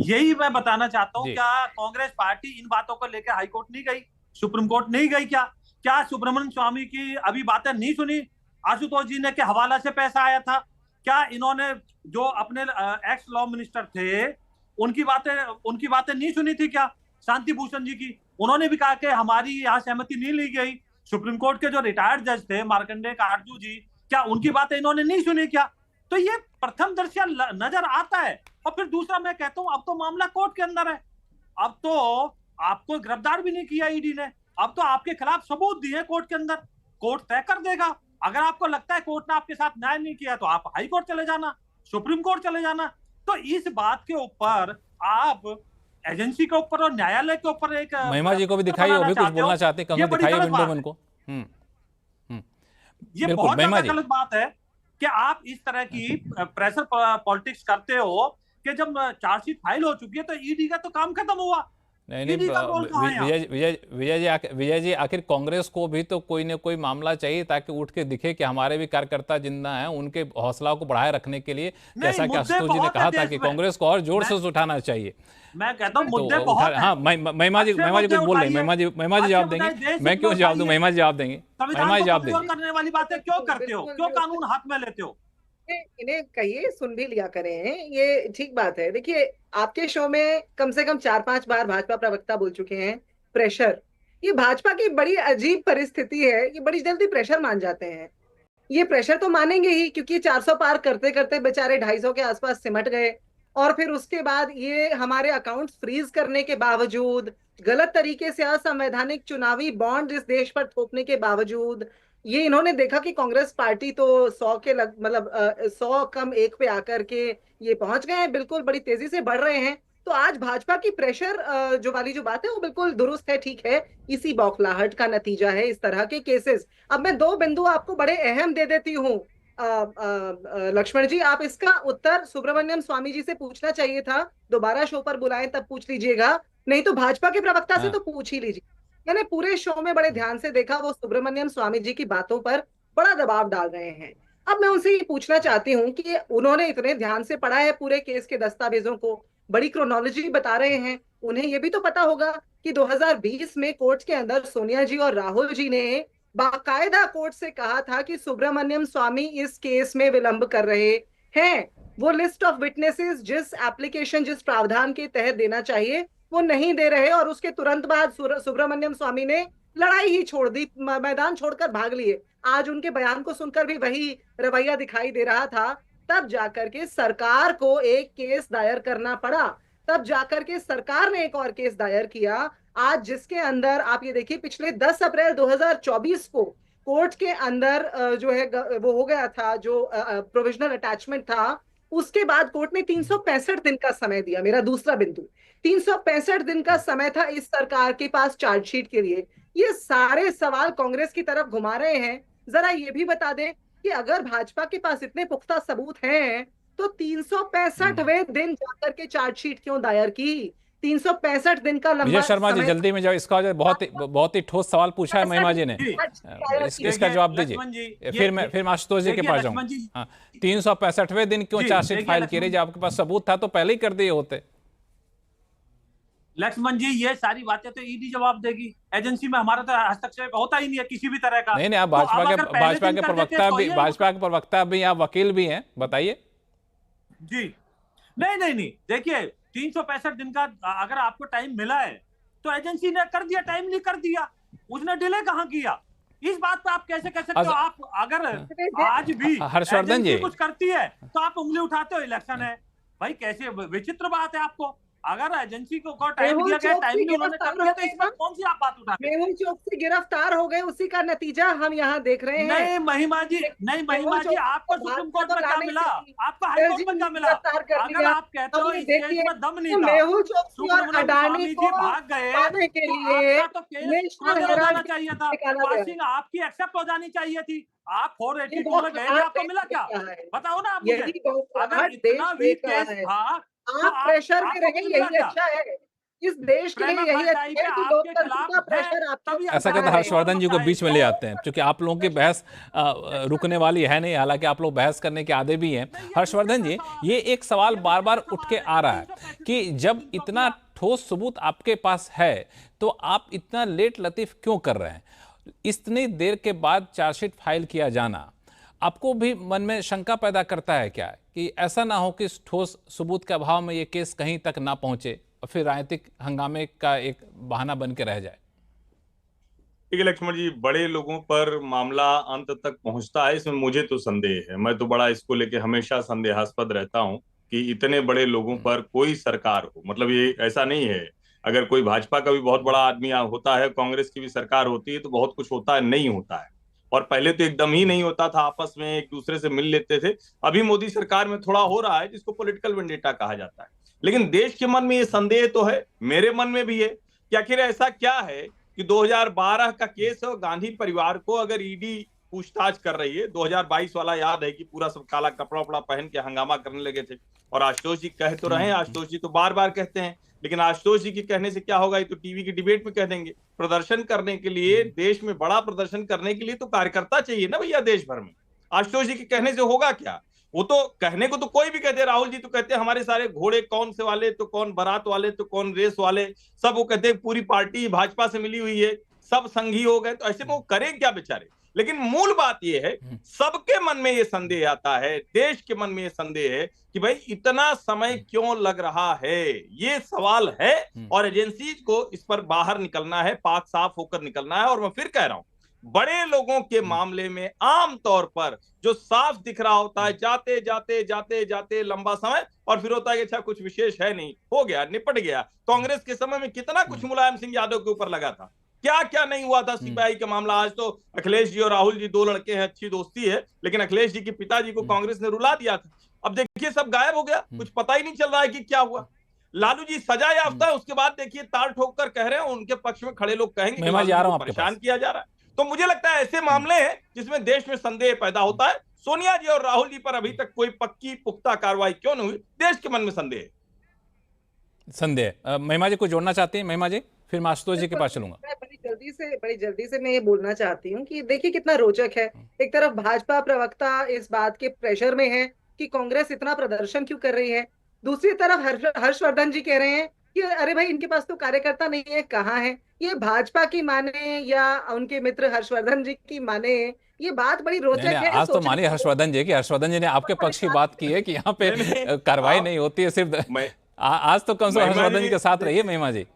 यही मैं बताना चाहता हूं, क्या कांग्रेस पार्टी इन बातों को लेकर हाई कोर्ट नहीं गई, सुप्रीम कोर्ट नहीं गई? क्या सुब्रमण्यम स्वामी की अभी बातें नहीं सुनी आशुतोष जी ने कि हवाला से पैसा आया था? क्या इन्होंने जो अपने एक्स लॉ मिनिस्टर थे उनकी बातें नहीं सुनी थी क्या? शांति भूषण जी की, उन्होंने भी कहा कि हमारी यहाँ सहमति नहीं ली गई। सुप्रीम कोर्ट के जो रिटायर्ड जज थे मार्कंडेय काटजू जी, क्या उनकी बातें इन्होंने नहीं सुनी क्या? तो ये प्रथम दृष्टया नजर आता है। और फिर दूसरा मैं कहता हूं, अब तो मामला कोर्ट के अंदर है, अब तो आपको गिरफ्तार भी नहीं किया ईडी ने, अब तो आपके खिलाफ सबूत दिए कोर्ट के अंदर, कोर्ट तय कर देगा। अगर आपको लगता है कोर्ट ने आपके साथ न्याय नहीं किया तो आप हाई कोर्ट चले जाना, सुप्रीम कोर्ट चले जाना। तो इस बात के ऊपर आप एजेंसी के ऊपर और न्यायालय के ऊपर एक महिमा जी को भी दिखाइए, वो भी कुछ बोलना चाहते हैं, कहीं दिखाइए विंडो में उनको। ये बहुत ज्यादा गलत बात है कि आप इस तरह की प्रेशर पॉलिटिक्स करते हो कि जब चार्जशीट फाइल हो चुकी है तो ईडी का तो काम खत्म हुआ। नहीं, विजय जी, आखिर कांग्रेस को भी तो कोई ना कोई मामला चाहिए ताकि उठ के दिखे कि हमारे भी कार्यकर्ता जिंदा हैं, उनके हौसला को बढ़ाए रखने के लिए, जैसा कि आशुतोष जी ने कहा था कि कांग्रेस को और जोर से उठाना चाहिए। मैं कहता हूं मुद्दे बहुत हैं। हाँ, महिमा जी कुछ बोल रही, महिमा जी जवाब देंगे, मैं क्यों जवाब दूं? महिमा जी जवाब देंगे, महिमा जी जवाब देंगे। करने वाली बातें क्यों करते हो, क्यों कानून हाथ में लेते हो? इन्हें कहिए, सुन भी लिया करें, ये ठीक बात है। देखिए, आपके शो में कम से कम 4-5 बार भाजपा प्रवक्ता बोल चुके हैं प्रेशर। ये भाजपा की बड़ी अजीब परिस्थिति है, ये बड़ी जल्दी प्रेशर मान जाते हैं। ये प्रेशर तो मानेंगे ही, क्योंकि 400 पार करते करते बेचारे 250 के आसपास सिमट गए, और फिर उसके बाद ये हमारे अकाउंट्स फ्रीज करने के बावजूद, गलत तरीके से असंवैधानिक चुनावी बॉन्ड इस देश पर थोपने के बावजूद, ये इन्होंने देखा कि कांग्रेस पार्टी तो 100 के 100 कम 1 पे आकर के ये पहुंच गए हैं, बिल्कुल बड़ी तेजी से बढ़ रहे हैं। तो आज भाजपा की प्रेशर जो बात है वो बिल्कुल दुरुस्त है, ठीक है। इसी बौखलाहट का नतीजा है इस तरह के केसेस। अब मैं 2 बिंदु आपको बड़े अहम दे देती हूँ लक्ष्मण जी, आप इसका उत्तर सुब्रमण्यम स्वामी जी से पूछना चाहिए था, दोबारा शो पर बुलाएं तब पूछ लीजिएगा, नहीं तो भाजपा के प्रवक्ता से तो पूछ ही लीजिए। मैंने पूरे शो में बड़े ध्यान से देखा, वो सुब्रमण्यम स्वामी जी की बातों पर बड़ा दबाव डाल रहे हैं। अब मैं उनसे ये पूछना चाहती हूँ कि उन्होंने इतने ध्यान से पढ़ा है पूरे केस के दस्तावेजों को, बड़ी क्रोनोलॉजी बता रहे हैं, उन्हें ये भी तो पता होगा कि 2020 में कोर्ट के अंदर सोनिया जी और राहुल जी ने बाकायदा कोर्ट से कहा था कि सुब्रमण्यम स्वामी इस केस में विलंब कर रहे हैं। वो लिस्ट ऑफ विटनेसेस जिस एप्लीकेशन, जिस प्रावधान के तहत देना चाहिए वो नहीं दे रहे, और उसके तुरंत बाद सुब्रमण्यम स्वामी ने लड़ाई ही छोड़ दी, मैदान छोड़कर भाग लिए। आज उनके बयान को सुनकर भी वही रवैया दिखाई दे रहा था तब जाकर के सरकार को एक केस दायर करना पड़ा, तब जाकर के सरकार ने एक और केस दायर किया। आज जिसके अंदर आप ये देखिए, पिछले 10 अप्रैल 2024 को कोर्ट के अंदर जो है वो हो गया था, जो प्रोविजनल अटैचमेंट था, उसके बाद कोर्ट ने 365 दिन का समय दिया। मेरा दूसरा बिंदु, 365 दिन का समय था इस सरकार के पास चार्जशीट के लिए। ये सारे सवाल कांग्रेस की तरफ घुमा रहे हैं। जरा ये भी बता दें कि अगर भाजपा के पास इतने पुख्ता सबूत हैं तो 365वें दिन जाकर के चार्जशीट क्यों दायर की? 365 दिन का लंबा विजय शर्मा जी, जल्दी में जाओ, इसका बहुत ही ठोस सवाल पूछा है महिमा जी ने, इसका जवाब दीजिए, फिर आशुतोष जी के पास जाऊंगा। 365वें दिन क्यों चार्जशीट फाइल की रही? जब आपके पास सबूत था तो पहले ही कर दिए होते। लक्ष्मण जी, ये सारी बातें तो ईडी जवाब देगी। एजेंसी में हमारा तो हस्तक्षेप होता ही नहीं है किसी भी तरह का। नहीं, आप भाजपा के प्रवक्ता भी, आप वकील भी हैं, बताइए। जी नहीं, देखिए 365 दिन का अगर आपको टाइम मिला है तो एजेंसी ने कर दिया, टाइमली कर दिया, उसने डिले कहां किया? इस बात पे आप कैसे कह सकते हो? आप अगर आज भी हर्षवर्धन जी कुछ करती है तो आप उंगली उठाते हो इलेक्शन है। भाई कैसे विचित्र बात है। आपको अगर एजेंसी को टाइम दिया गया, टाइम भी उन्होंने कर दिया, तो इसमें कौन सी आप बात उठा रहे हैं? मेहुल चोकसी गिरफ्तार हो गए, उसी का नतीजा हम यहाँ देख रहे हैं। नहीं महिमा जी, आपको सुप्रीम कोर्ट में क्या मिला? आपको हाई कोर्ट में क्या मिला? अगर आप कहते हो इस केस में दम नहीं था, मेहुल चोकसी और अडानी को भाग गए के लिए तो केस हो जाना चाहिए था, पासिंग आपकी एक्सेप्ट हो जानी चाहिए थी। आप 482 में गए थे, आपको मिला क्या? बताओ ना आप मुझे। अगर इतना वीक केस था आप प्रेशर में रहे, यही अच्छा है इस देश के लिए, यही अच्छा है कि लोकतंत्र का प्रेशर आप। ऐसा कहते हर्षवर्धन जी को बीच में ले आते हैं, क्योंकि आप लोगों की बहस रुकने वाली है नहीं, हालांकि आप लोग बहस करने के आदि भी हैं। हर्षवर्धन जी, ये एक सवाल बार बार उठ के आ रहा है कि जब इतना ठोस सबूत आपके पास है तो आप इतना लेट लतीफ क्यों कर रहे हैं? इतनी देर के बाद चार्जशीट फाइल किया जाना आपको भी मन में शंका पैदा करता है क्या, कि ऐसा ना हो कि इस ठोस सबूत के अभाव में ये केस कहीं तक ना पहुंचे और फिर राजनीतिक हंगामे का एक बहाना बन के रह जाए? देखिए लक्ष्मण जी, बड़े लोगों पर मामला अंत तक पहुंचता है, इसमें मुझे तो संदेह है। मैं तो बड़ा इसको लेके हमेशा संदेहास्पद रहता हूं कि इतने बड़े लोगों पर कोई सरकार हो, मतलब ये ऐसा नहीं है, अगर कोई भाजपा का भी बहुत बड़ा आदमी होता है, कांग्रेस की भी सरकार होती है तो बहुत कुछ होता है, नहीं होता है। और पहले तो एकदम ही नहीं होता था, आपस में एक दूसरे से मिल लेते थे। अभी मोदी सरकार में थोड़ा हो रहा है, जिसको पॉलिटिकल वेंडेटा कहा जाता है। लेकिन देश के मन में ये संदेह तो है, मेरे मन में भी है कि आखिर ऐसा क्या है कि 2012 का केस है और गांधी परिवार को अगर ईडी पूछताछ कर रही है। 2022 वाला याद है कि पूरा सब काला कपड़ा वपड़ा पहन के हंगामा करने लगे थे। और आशुतोष जी कह तो रहे हैं, आशुतोष जी तो बार बार कहते हैं, लेकिन आशुतोष जी के कहने से क्या होगा, ये तो टीवी की डिबेट में कह देंगे। प्रदर्शन करने के लिए, देश में बड़ा प्रदर्शन करने के लिए तो कार्यकर्ता चाहिए ना भैया देश भर में। आशुतोष जी के कहने से होगा क्या? वो तो कहने को तो कोई भी कहते, राहुल जी तो कहते हैं हमारे सारे घोड़े कौन से वाले, तो कौन बारात वाले, तो कौन रेस वाले, सब वो कहते हैं पूरी पार्टी भाजपा से मिली हुई है, सब संघी हो गए। तो ऐसे में वो करें क्या बेचारे? लेकिन मूल बात यह है, सबके मन में ये संदेह आता है, देश के मन में ये संदेह है कि भाई इतना समय क्यों लग रहा है, ये सवाल है। और एजेंसीज को इस पर बाहर निकलना है, पाक साफ होकर निकलना है। और मैं फिर कह रहा हूं, बड़े लोगों के मामले में आमतौर पर जो साफ दिख रहा होता है, जाते जाते जाते जाते लंबा समय, और फिर होता है कि अच्छा कुछ विशेष है नहीं, हो गया, निपट गया। कांग्रेस के समय में कितना कुछ मुलायम सिंह यादव के ऊपर लगा था, क्या क्या नहीं हुआ था सीबीआई का मामला। आज तो अखिलेश जी और राहुल जी दो लड़के हैं, अच्छी दोस्ती है, लेकिन अखिलेश जी के पिताजी को कांग्रेस ने रुला दिया था। अब देखिए सब गायब हो गया, कुछ पता ही नहीं चल रहा है कि क्या हुआ। लालू जी सजा याफ्ता है, उसके बाद देखिए ताल ठोक कर कह रहे हैं, उनके पक्ष में खड़े लोग कहेंगे परेशान किया जा रहा है। तो मुझे लगता है ऐसे मामले हैं जिसमें देश में संदेह पैदा होता है। सोनिया जी और राहुल जी पर अभी तक कोई पक्की पुख्ता कार्रवाई क्यों नहीं हुई, देश के मन में संदेह है। महिमा जी को जोड़ना चाहती हैं? महिमा जी, फिर मैं आशुतोष जी के पास चलूंगा। बड़ी जल्दी से मैं ये बोलना चाहती हूँ कि देखिए कितना रोचक है। एक तरफ भाजपा प्रवक्ता इस बात के प्रेशर में है कि कांग्रेस इतना प्रदर्शन क्यों कर रही है, दूसरी तरफ हर्षवर्धन जी कह रहे हैं कि अरे भाई इनके पास तो कार्यकर्ता नहीं है, कहाँ है। ये भाजपा की माने या उनके मित्र हर्षवर्धन जी की माने, ये बात बड़ी रोचक है। आज तो मानिए हर्षवर्धन जी की, हर्षवर्धन जी ने आपके पक्ष की बात की है कि यहाँ पे कार्रवाई नहीं होती है सिर्फ। आज तो कम से कम हर्षवर्धन जी के साथ रहिए महिमा जी।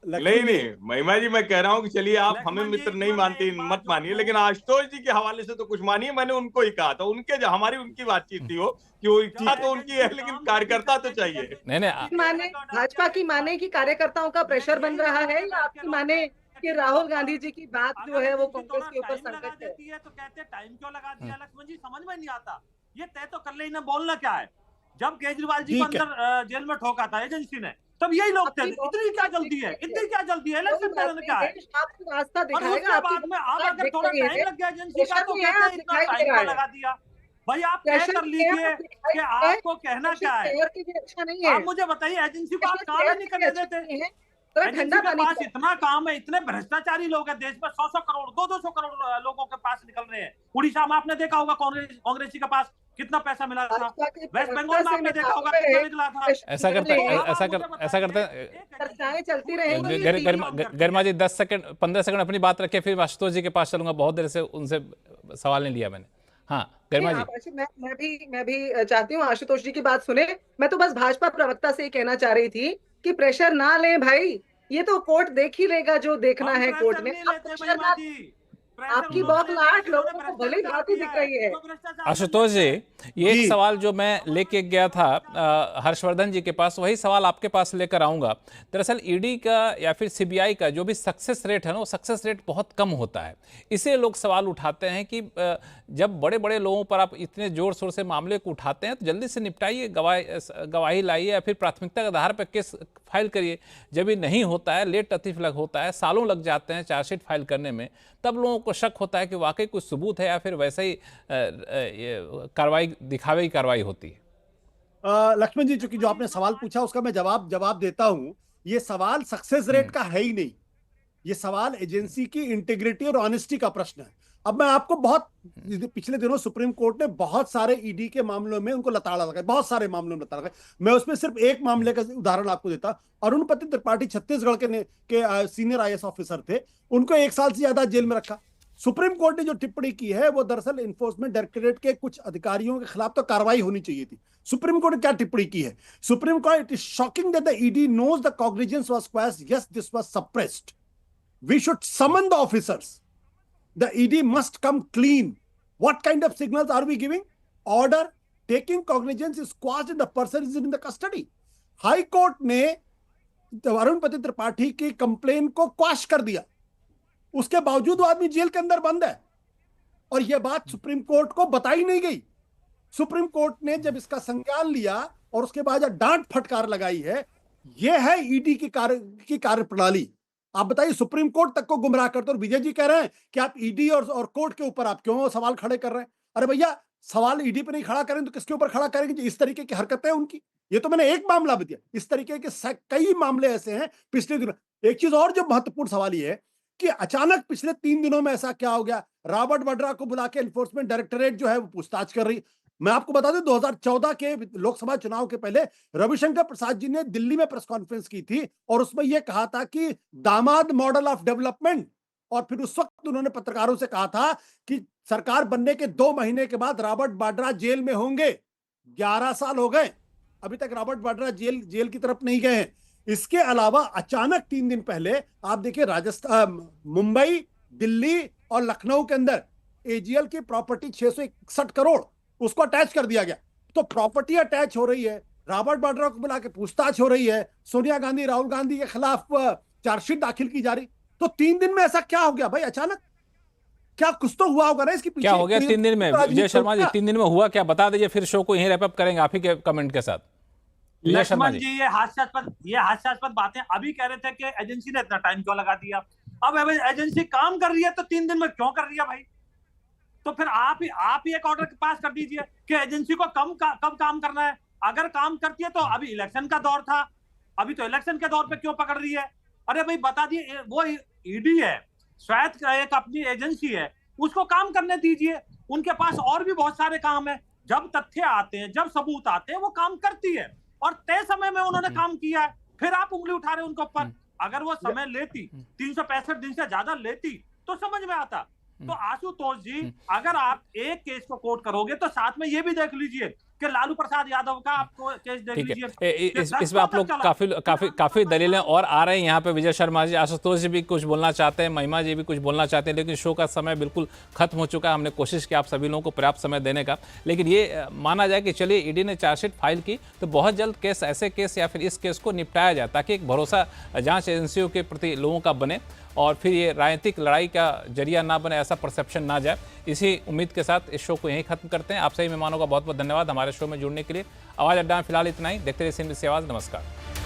नहीं महिमा जी, मैं कह रहा हूँ कि चलिए आप हमें मित्र नहीं मानते, मत मानिए, लेकिन आशुतोष जी के हवाले से तो कुछ मानिए। मैंने उनको ही कहा था, हमारी उनकी बातचीत थी वो, कि वो इच्छा तो उनकी है लेकिन कार्यकर्ता तो चाहिए। नहीं माने भाजपा की माने कि कार्यकर्ताओं का प्रेशर बन रहा है, या आपकी माने कि राहुल गांधी जी की बात जो है वो कांग्रेस के ऊपर संकट है? तो कहते टाइम क्यों लगा दिया लक्ष्मण जी, समझ में नहीं आता। ये तय तो कर ले, इन्हें बोलना क्या है। जब केजरीवाल जी को अंदर जेल में ठोका था एजेंसी ने, तब यही लोग थे। इतनी क्या जल्दी है, इतनी क्या जल्दी है, इलेक्शन करने क्या है? आपको रास्ता दिखाएगा। और बाद में अब अगर थोड़ा टाइम लग गया एजेंसी का तो कहते हैं इतना टाइम क्यों लगा दिया। भाई आप तय कर लीजिए कि आपको कहना क्या है। अच्छा नहीं है, आप मुझे बताइए, एजेंसी को आप काम ही नहीं करने देते। एजेंसी के पास इतना काम है, इतने भ्रष्टाचारी लोग हैं देश में, 100-100 करोड़ 200 करोड़ लोगों के पास निकल रहे हैं। उड़ीसा में आपने देखा होगा कांग्रेसी के पास कितना पैसा मिला था, वेस्ट बंगाल में आपने देखा होगा कितना निकला था। ऐसा करते चर्चाएं चलती रहेंगी। गरिमा जी 10 सेकंड 15 सेकंड अपनी बात रखे, फिर आशुतोष जी के पास चलूंगा। बहुत देर से उनसे सवाल नहीं लिया मैंने। हाँ गरिमा जी। मैं भी चाहती हूँ आशुतोष जी की बात सुने। मैं तो बस भाजपा प्रवक्ता से कहना चाह रही थी कि प्रेशर ना लें भाई, ये तो कोर्ट देख ही लेगा जो देखना है कोर्ट में। आपकी बौखलाहट लोगों को भली भांति दिख रही है। आशुतोष जी, ये एक सवाल जो मैं लेके गया था हर्षवर्धन जी के पास, वही सवाल आपके पास लेकर आऊंगा। दरअसल ईडी का या फिर सीबीआई का जो भी सक्सेस रेट है ना, वो सक्सेस रेट बहुत कम होता है। इसे लोग सवाल उठाते हैं कि जब बड़े बड़े लोगों पर आप इतने जोर शोर से मामले को उठाते हैं तो जल्दी से निपटाइए, गवाही लाइए या फिर प्राथमिकता के आधार पर केस फाइल करिए। जब ये नहीं होता है, लेट लतीफ लग होता है, सालों लग जाते हैं चार्जशीट फाइल करने में, तब लोगों को शक होता है कि वाकई कुछ सबूत है या फिर वैसे ही कार्रवाई दिखावे की कार्रवाई होती है। लक्ष्मण जी, चूंकि जो आपने सवाल पूछा उसका मैं जवाब देता हूं। ये सवाल सक्सेस रेट का है ही नहीं, ये सवाल एजेंसी की इंटीग्रिटी और ऑनेस्टी का प्रश्न है। अब मैं आपको पिछले दिनों सुप्रीम कोर्ट ने बहुत सारे ईडी के मामलों में उनको लताड़ा लगाया, बहुत सारे मामलों में लताड़ा लगाया। मैं उसमें सिर्फ एक मामले का उदाहरण आपको देता। अरुणपति त्रिपाठी छत्तीसगढ़ के सीनियर आईएएस ऑफिसर थे, उनको 1 साल से ज्यादा जेल में रखा। सुप्रीम कोर्ट ने जो टिप्पणी की है वो दरअसल एनफोर्समेंट डायरेक्टरेट के कुछ अधिकारियों के खिलाफ तो कार्रवाई होनी चाहिए थी। सुप्रीम कोर्ट ने क्या टिप्पणी की है? Supreme Court, it is shocking that the ED knows the cognizance was quashed, yes this was suppressed, we should summon the officers, the ED must come clean. What kind of signals are we giving? Order taking cognizance is quashed and the person is in the custody. High court ने अरुणपति त्रिपाठी की complain को quash कर दिया, उसके बावजूद वो आदमी jail के अंदर बंद है और यह बात सुप्रीम कोर्ट को बताई नहीं गई। सुप्रीम कोर्ट ने जब इसका संज्ञान लिया और उसके बाद डांट फटकार लगाई है, यह है ईडी की कार्यप्रणाली। आप बताइए, सुप्रीम कोर्ट तक को गुमराह करते, और विजय जी कह रहे हैं कि आप ईडी और कोर्ट के ऊपर आप क्यों सवाल खड़े कर रहे हैं? अरे भैया, सवाल ईडी पे नहीं खड़ा करें तो किसके ऊपर खड़ा करेंगे? इस तरीके की हरकतें उनकी, ये तो मैंने एक मामला भी दिया, इस तरीके के कई मामले ऐसे हैं पिछले दिनों। एक चीज और जो महत्वपूर्ण सवाल ये है कि अचानक पिछले 3 दिनों में ऐसा क्या हो गया? रॉबर्ट वाड्रा को बुला के एनफोर्समेंट डायरेक्टरेट जो है वो पूछताछ कर रही। मैं आपको बता दूं, 2014 के लोकसभा चुनाव के पहले रविशंकर प्रसाद जी ने दिल्ली में प्रेस कॉन्फ्रेंस की थी और उसमें यह कहा था कि दामाद मॉडल ऑफ डेवलपमेंट, और फिर उस वक्त उन्होंने पत्रकारों से कहा था कि सरकार बनने के 2 महीने के बाद रॉबर्ट वाड्रा जेल में होंगे। 11 साल हो गए, अभी तक रॉबर्ट वाड्रा जेल की तरफ नहीं गए हैं। इसके अलावा अचानक 3 दिन पहले आप देखिए, राजस्थान, मुंबई, दिल्ली और लखनऊ के अंदर एजीएल की प्रॉपर्टी 661 करोड़ उसको अटैच कर दिया गया। तो प्रॉपर्टी अटैच हो रही है, रॉबर्ट वाड्रा को बुला के पूछताछ हो रही है, सोनिया गांधी, राहुल गांधी के खिलाफ चार्जशीट दाखिल की जा रही। तो 3 दिन में ऐसा क्या हो गया भाई? अचानक क्या कुछ तो हुआ होगा ना इसके पीछे? क्या हो गया 3 दिन में? विजय शर्मा जी, 3 दिन में हुआ क्या, बता दीजिए, फिर शो को यहीं रैप अप करेंगे आप ही के कमेंट के साथ। लक्ष्मण जी, ये हास्यास्पद बातें अभी कह रहे थे कि एजेंसी ने इतना टाइम क्यों लगा दिया। अब एजेंसी काम कर रही है तो 3 दिन में क्यों कर रही है भाई? तो फिर आप ही एक ऑर्डर पास कर दीजिए कि एजेंसी को कब काम करना है। अगर काम करती है तो अभी इलेक्शन का दौर था, अभी तो इलेक्शन के दौर पे क्यों पकड़ रही है? अरे भाई बता दिए, वो ईडी है, स्वायत्त एक अपनी एजेंसी है, उसको काम करने दीजिए। उनके पास और भी बहुत सारे काम है। जब तथ्य आते हैं, जब सबूत आते हैं, वो काम करती है और तय समय में उन्होंने काम किया है। फिर आप उंगली उठा रहे उनके ऊपर। अगर वो समय लेती, 365 दिन से ज्यादा लेती तो समझ में आता। तो आशुतोष जी, अगर आप एक केस को कोर्ट करोगे तो साथ में ये भी देख लीजिए कि लालू प्रसाद यादव का आपको केस देख ठीक लीजिए। है, इसमें आप लोग काफी दलीलें और आ रहे हैं यहाँ पे। विजय शर्मा जी, आशुतोष जी भी कुछ बोलना चाहते हैं, महिमा जी भी कुछ बोलना चाहते हैं, लेकिन शो का समय बिल्कुल खत्म हो चुका है। हमने कोशिश की आप सभी लोगों को पर्याप्त समय देने का, लेकिन ये माना जाए कि चलिए ईडी ने चार्जशीट फाइल की तो बहुत जल्द केस, ऐसे केस या फिर इस केस को निपटाया जाए ताकि एक भरोसा जांच एजेंसियों के प्रति लोगों का बने और फिर ये राजनीतिक लड़ाई का जरिया ना बने, ऐसा परसेप्शन ना जाए। इसी उम्मीद के साथ इस शो को यहीं खत्म करते हैं। आप सभी मेहमानों का बहुत बहुत धन्यवाद हमारे शो में जुड़ने के लिए। आवाज अड्डा में फिलहाल इतना ही। देखते रहिए CNBC आवाज। नमस्कार।